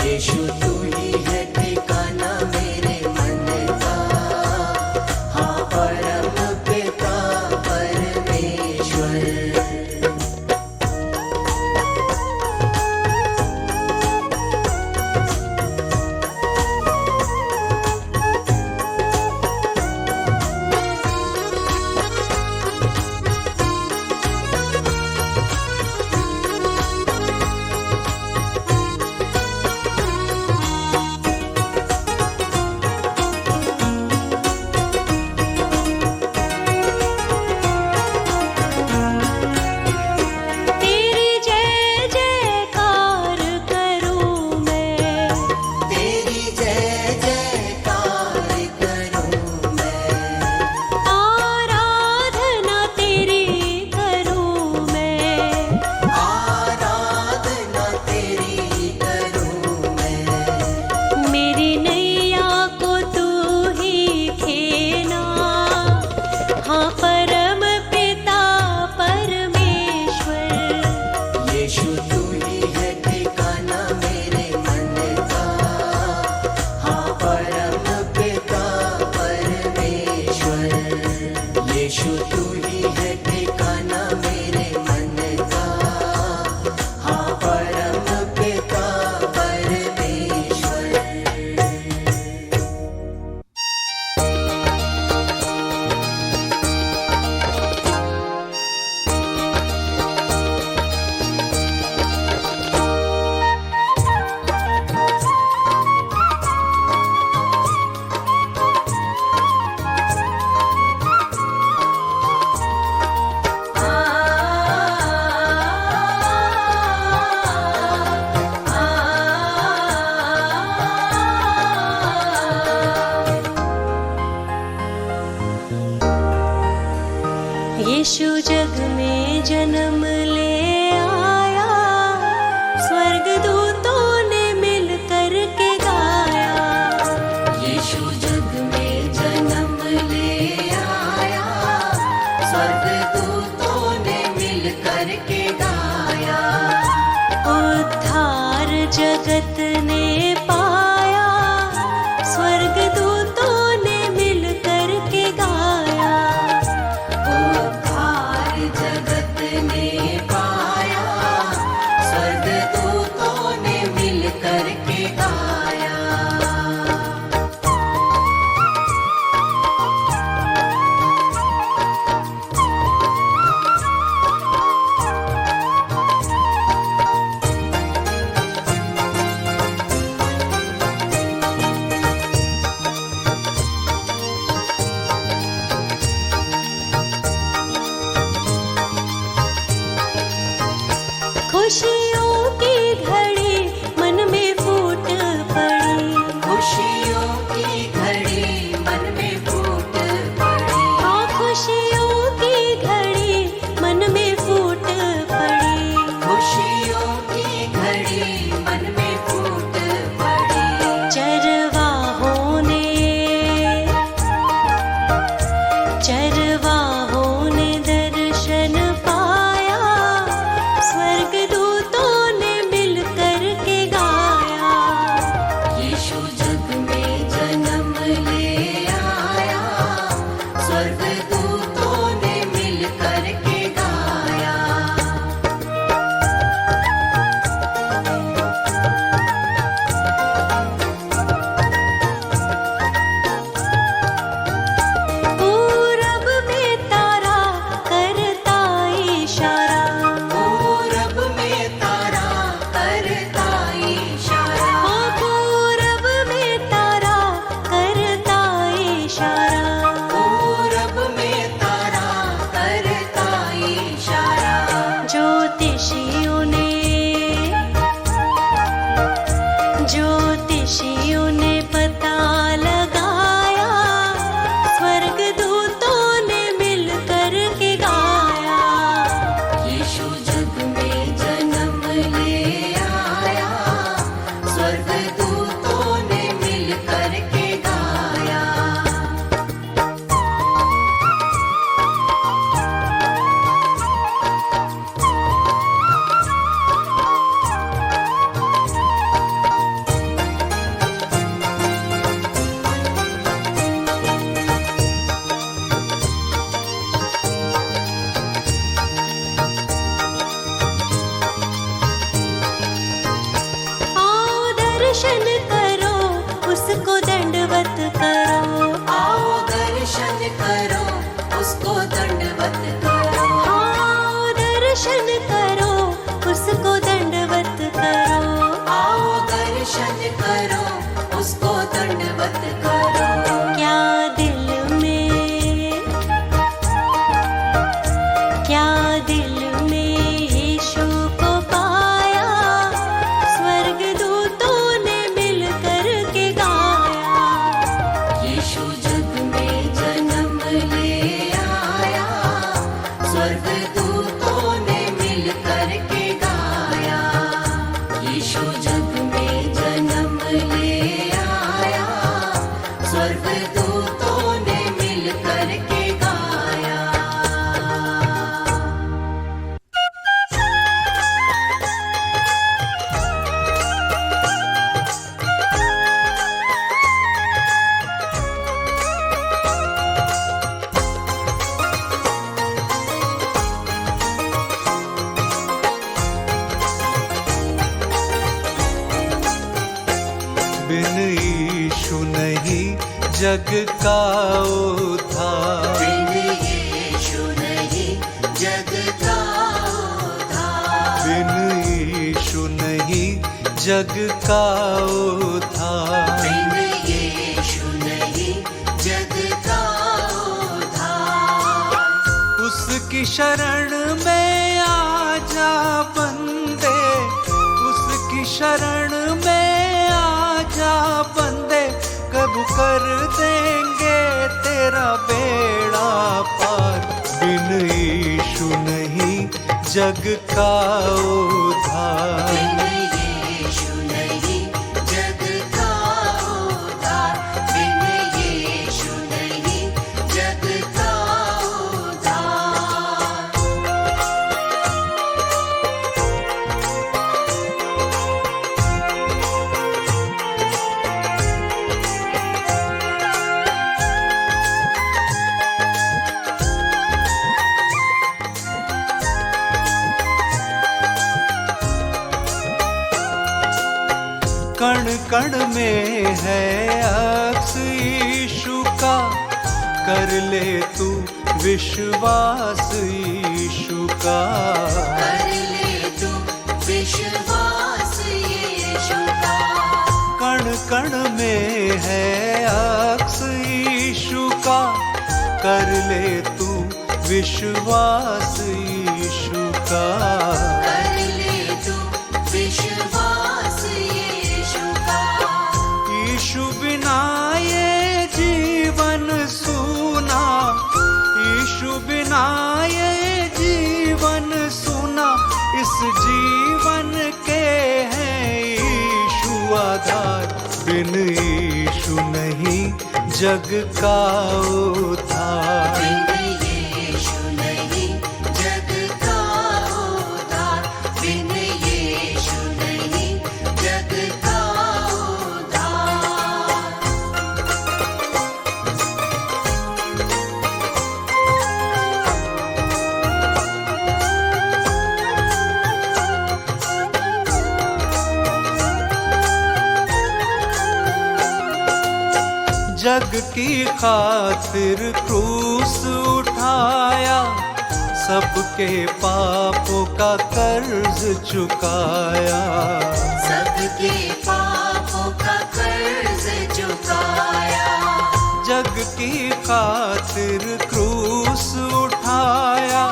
Speaker 2: यीशु तू ही है ठिकाना मेरे मन का, हाँ परम पिता परमेश्वर।
Speaker 3: तेरी जय जयकार करूं मैं,
Speaker 2: तेरी जय जयकार करूं मैं,
Speaker 3: आराधना तेरी करूं मैं।
Speaker 2: आराधना तेरी करूं मैं।
Speaker 3: मेरी नैया को तू ही खेना, हाँ परम पिता परमेश्वर।
Speaker 2: यीशु तू ही है ठिकाना मेरे मन का, हाँ परम पिता परमेश्वर। यीशु तू ही है ठिकाना मेरे मन का, हाँ परम पिता परमेश्वर।
Speaker 3: यीशु जग में जन्म ले आया, स्वर्गदूतों ने मिल कर के गाया।
Speaker 2: यीशु जग में जन्म ले आया, स्वर्गदूतों ने मिल कर के गाया।
Speaker 3: उद्धार जगत ने पाया, स्वर्गदूतों ने मिल कर के गाया।
Speaker 2: उद्धार जगत ने पाया,
Speaker 3: खुशियों की घड़ी मन में फूट पड़ी,
Speaker 2: खुशियों की घड़ी मन में फूट पड़ी,
Speaker 3: हाँ खुशियों की घड़ी मन में फूट पड़ी,
Speaker 2: खुशियों की घड़ी मन में फूट पड़ी।
Speaker 3: चरवाहों ने दर्शन पाया, स्वर्गदूतों ने मिल कर के गाया।
Speaker 2: यीशु जग में जन्म ले आया, स्वर्गदूतों ने मिल कर के गाया।
Speaker 3: पूरब में तारा करता इशारा,
Speaker 2: पूरब में तारा करता इशारा,
Speaker 3: हाँ पूरब में तारा करता इशारा।
Speaker 2: पूरब में तारा करता इशारा।
Speaker 3: ज्योतिषियों ने पता लगाया, स्वर्गदूतों ने मिल कर के गाया।
Speaker 2: यीशु जग में जन्म ले आया, स्वर्गदूतों ने मिल कर के गाया।
Speaker 3: आओ दर्शन करो, उसको दंडवत करो,
Speaker 2: आओ दर्शन करो, उसको दंडवत करो।
Speaker 3: आओ दर्शन करो, उसको दंडवत करो।
Speaker 2: आओ दर्शन करो, उसको दंडवत करो।
Speaker 3: क्या दिल में यीशु को पाया, स्वर्गदूतों ने मिल कर के गाया।
Speaker 2: यीशु जग में जन्म ले आया, स्वर्गदूतों ने मिल कर के गाया। यीशु जग में जन्म ले आया, स्वर्गदूतों ने मिल कर के गाया।
Speaker 1: बिन यीशु नहीं जग का उद्धार,
Speaker 2: बिन यीशु नहीं जग का उद्धार,
Speaker 1: बिन यीशु नहीं जग का उद्धार।
Speaker 2: बिन यीशु नहीं जग का उद्धार।
Speaker 1: उसकी शरण में आ जा बंदे, उसकी शरण में आ जा बंदे, कब कर देंगे तेरा बेड़ा पार। बिन यीशु नहीं जग का उद्धार,
Speaker 2: बिन यीशु नहीं जग का उद्धार, बिन यीशु नहीं जग का उद्धार।
Speaker 1: कण कण में है अक्स यीशु का, कर ले तू विश्वास यीशु का।
Speaker 2: कर ले तू विश्वास यीशु का।
Speaker 1: कण कण में है अक्स यीशु का, कर ले तू विश्वास यीशु का।
Speaker 2: कर ले तू
Speaker 1: बिन यीशु नहीं जग का उद्धार।
Speaker 2: बिन यीशु नहीं जग का उद्धार, बिन यीशु नहीं जग का उद्धार।
Speaker 1: जग की खातिर क्रूस उठाया, सबके पापों का कर्ज चुकाया।
Speaker 2: सबके पापों का कर्ज चुकाया।
Speaker 1: जग की खातिर क्रूस उठाया,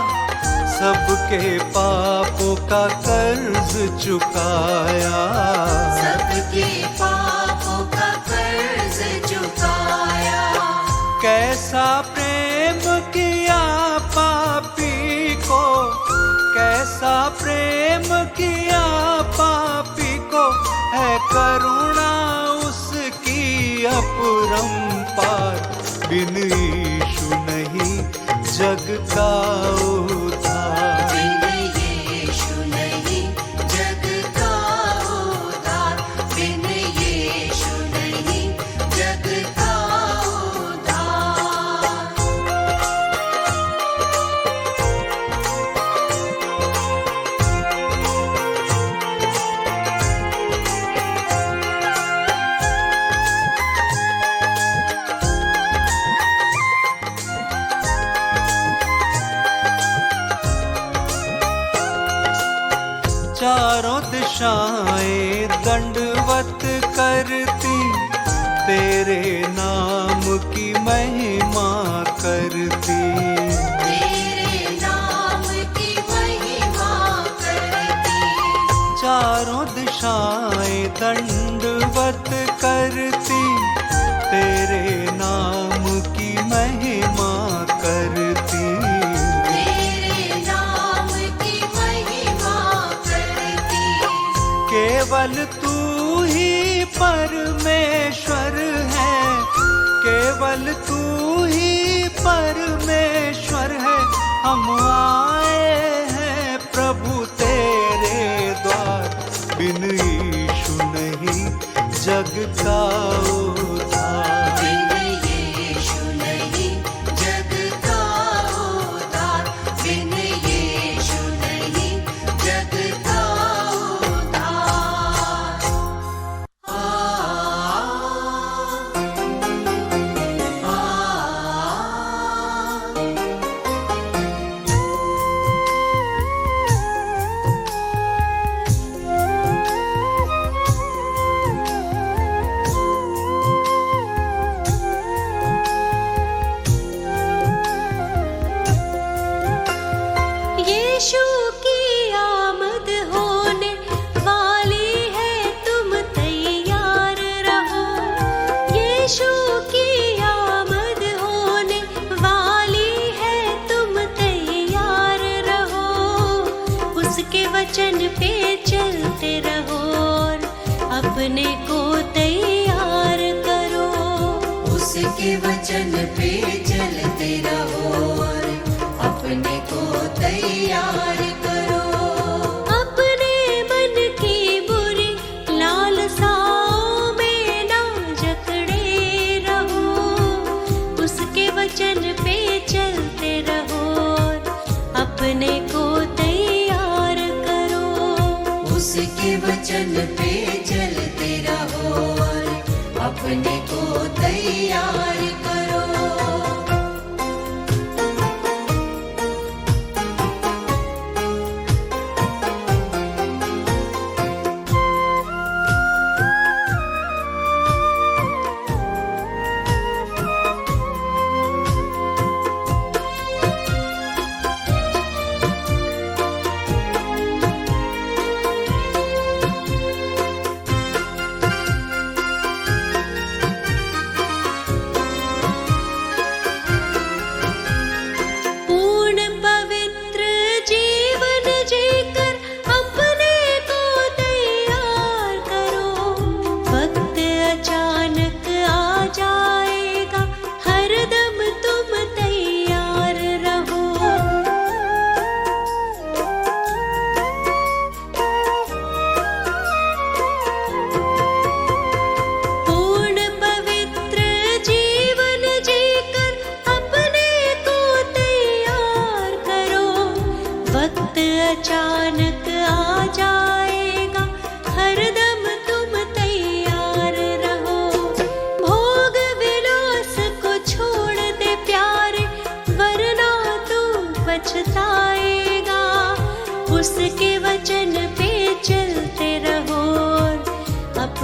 Speaker 1: सबके पापों का कर्ज चुकाया।
Speaker 2: सबके पापों का कर्ज चुकाया।
Speaker 1: कैसा प्रेम किया पापी को, कैसा प्रेम किया पापी को, है करुणा उसकी अपरंपार। बिन यीशु नहीं जग का उद्धार।
Speaker 2: बिन यीशु नहीं जग का उद्धार, बिन यीशु नहीं जग का उद्धार।
Speaker 1: चारों दिशाएं दंडवत करती, तेरे नाम की महिमा करती।
Speaker 2: तेरे नाम की महिमा करती।
Speaker 1: चारों दिशाएं दंडवत करती, तेरे नाम की महिमा करती।
Speaker 2: तेरे नाम की महिमा करती।
Speaker 1: केवल तू ही परमेश्वर है, केवल तू ही परमेश्वर है। हम आए हैं प्रभु तेरे द्वार। बिन यीशु नहीं जग का उद्धार।
Speaker 2: बिन यीशु नहीं जग का उद्धार, बिन यीशु नहीं जग का उद्धार।
Speaker 3: यीशु की आमद होने वाली है, तुम तैयार रहो। यीशु की आमद होने वाली है, तुम तैयार रहो। उसके वचन पे चलते रहो और अपने को तैयार करो।
Speaker 2: उसके वचन पे चलते रहो और अपने को तैयार करो।
Speaker 3: अपने मन की बुरी लालसाओं में ना जकड़े रहो। उसके वचन पे चलते रहो और अपने को तैयार करो।
Speaker 2: उसके वचन पे चलते रहो और अपने को तैयार करो।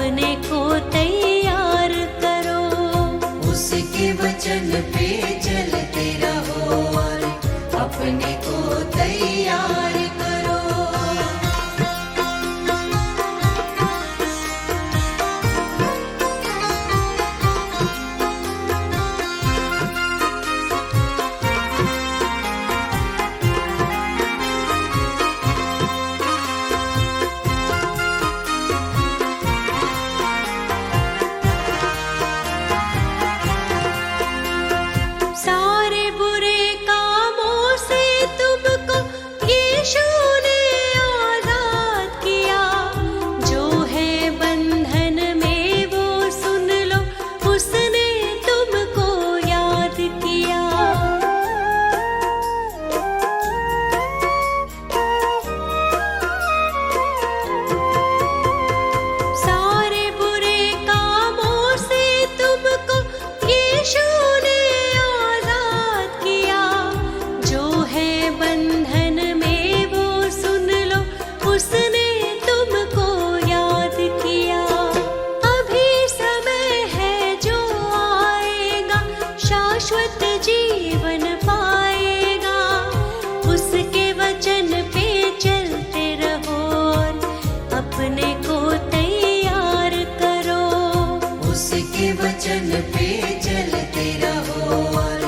Speaker 3: अपने को तैयार करो।
Speaker 2: उसके वचन पे चलते रहो और अपने को तैयार करो।
Speaker 3: सारे बुरे कामों से तुमको यीशु ने आजाद किया। जो है बंधन में वो सुन लो, उसने तुमको याद किया। सारे बुरे कामों से तुमको यीशु ने आजाद किया। जो है बंधन में वो सुन लो, उसने तुमको याद किया। अभी समय है जो आएगा, शाश्वत जीवन पाएगा। उसके वचन पे चलते रहो और अपने को तैयार करो।
Speaker 2: उसके वचन पे चलते रहो और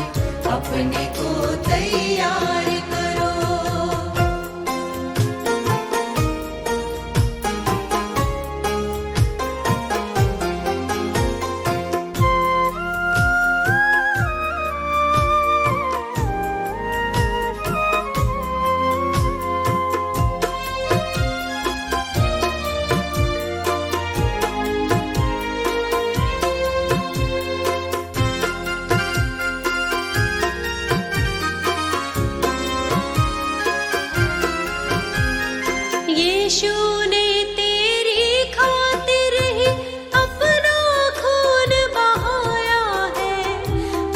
Speaker 2: अपने को तैयार करो।
Speaker 3: यीशु ने तेरी खातिर ही अपना खून बहाया है।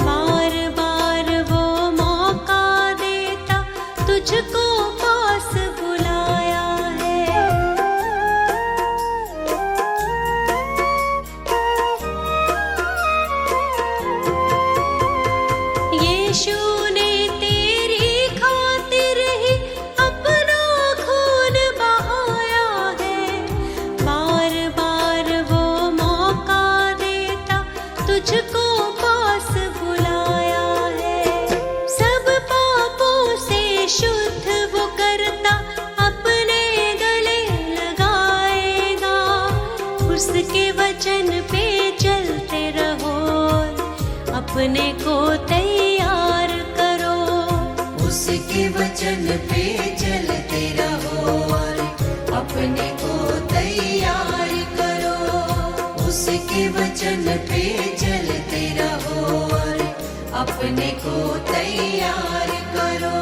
Speaker 3: बार बार वो मौका देता, तुझको पास बुलाया है। यीशु ने तेरी खातिर ही अपना खून बहाया है। बार बार वो मौका देता, तुझको पास बुलाया है। सब पापों से शुद्ध वो करता, अपने गले लगाएगा। उसके वचन पे चलते रहो, अपने को तैयार करो।
Speaker 2: उसके वचन पे चलते रहो और अपने को तैयार करो। उसके वचन पे चलते रहो और अपने को तैयार करो।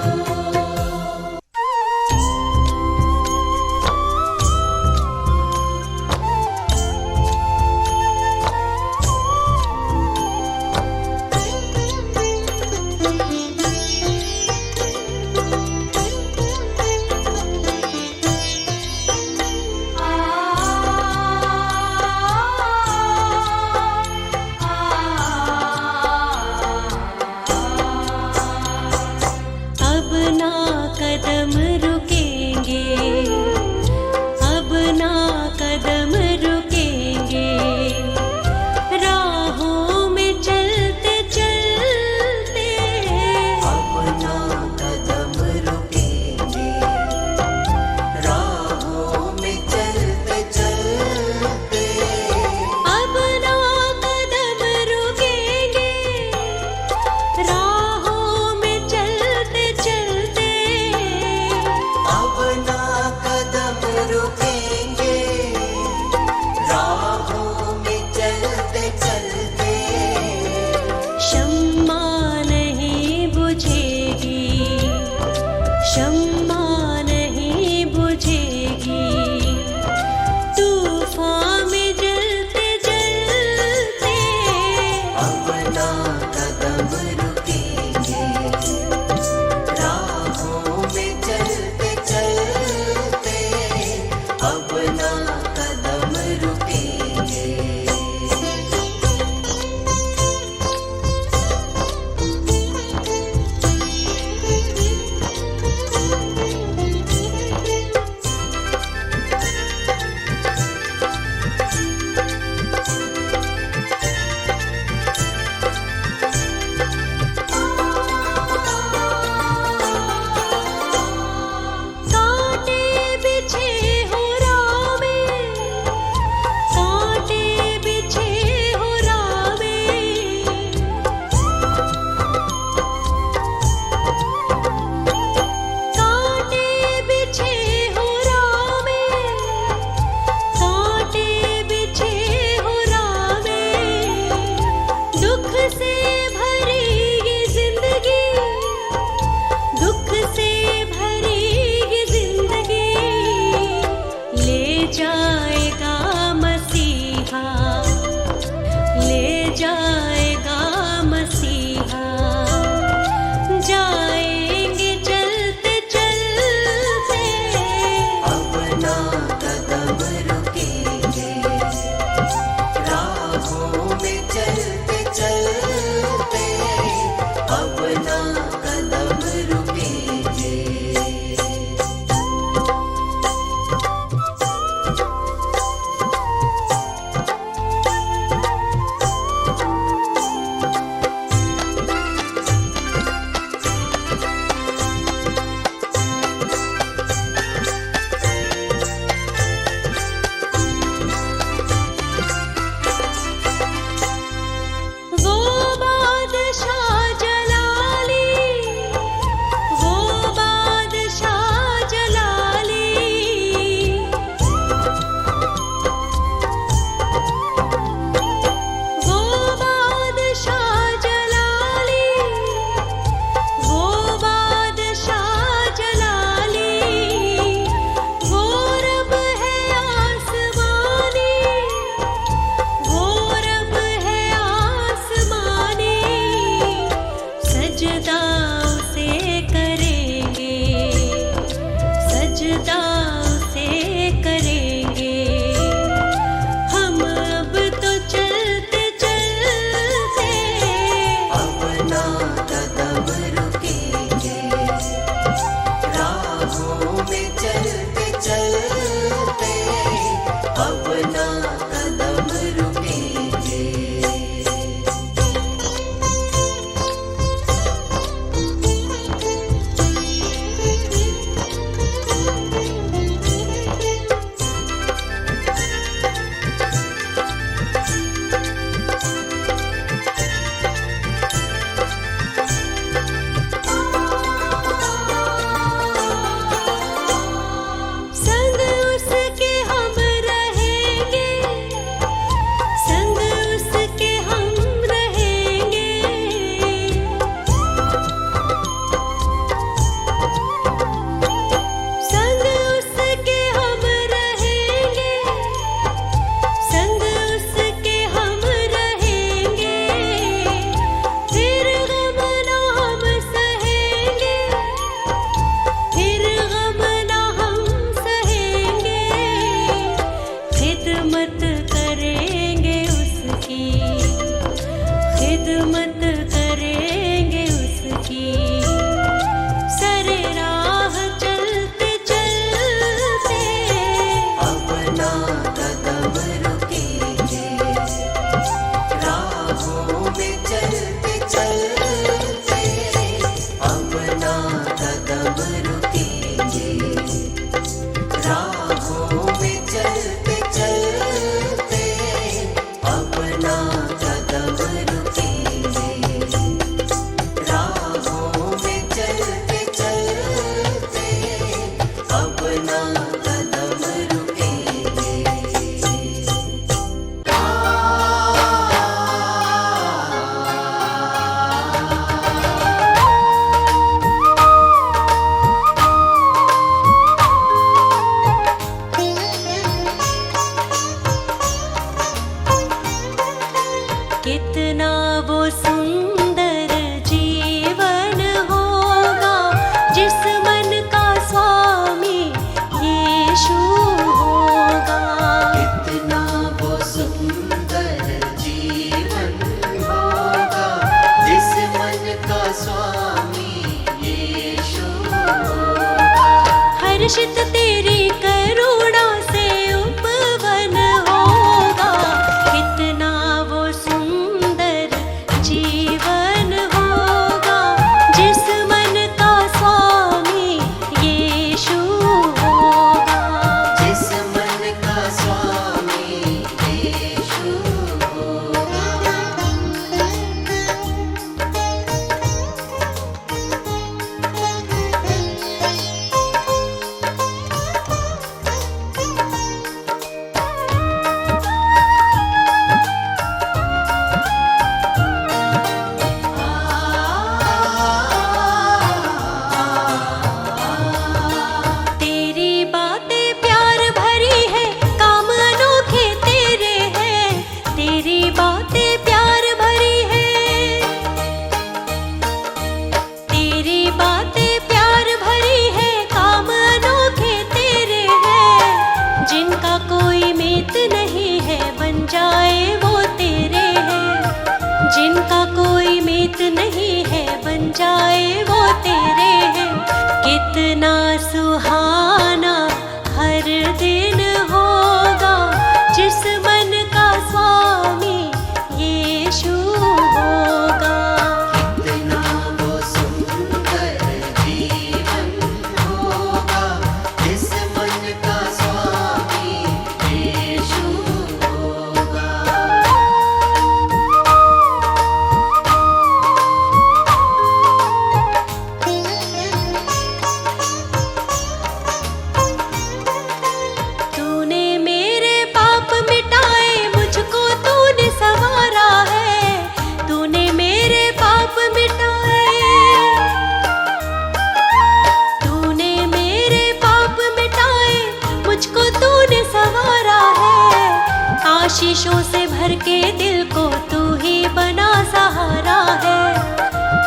Speaker 3: आशीषों से भर के दिल को तू ही बना सहारा है।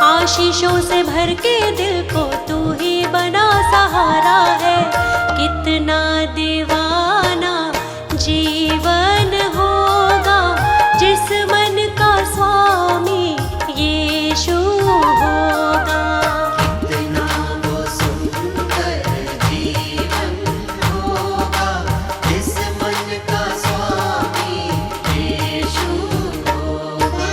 Speaker 3: आशीषों से भर के दिल को तू ही बना सहारा है। कितना दीवाना जीवन होगा जिस मन का स्वामी यीशु होगा।
Speaker 2: कितना वो सुंदर जीवन होगा जिस मन का स्वामी यीशु होगा।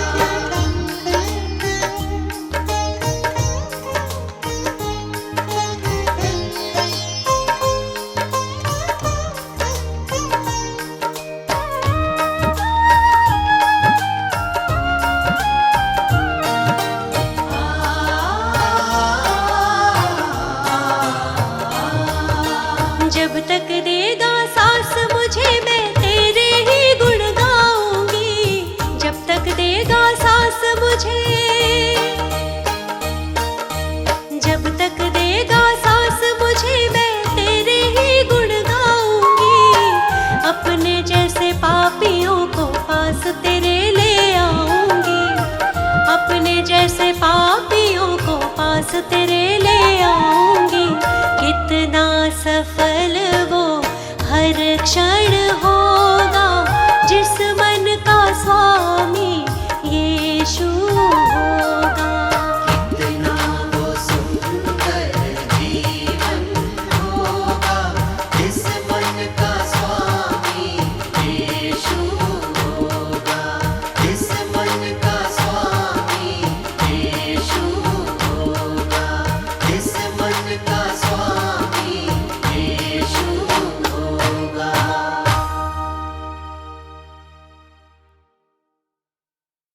Speaker 3: जब तक देगा सांस मुझे मैं तेरे ही गुण गाऊंगी। जब तक देगा सांस मुझे, जब तक देगा सांस मुझे मैं तेरे ही गुण गाऊंगी। अपने जैसे पापियों को पास तेरे ले आऊंगी। अपने जैसे पापियों को पास तेरे ले आऊंगी। कितना सफल वो हर क्षण हो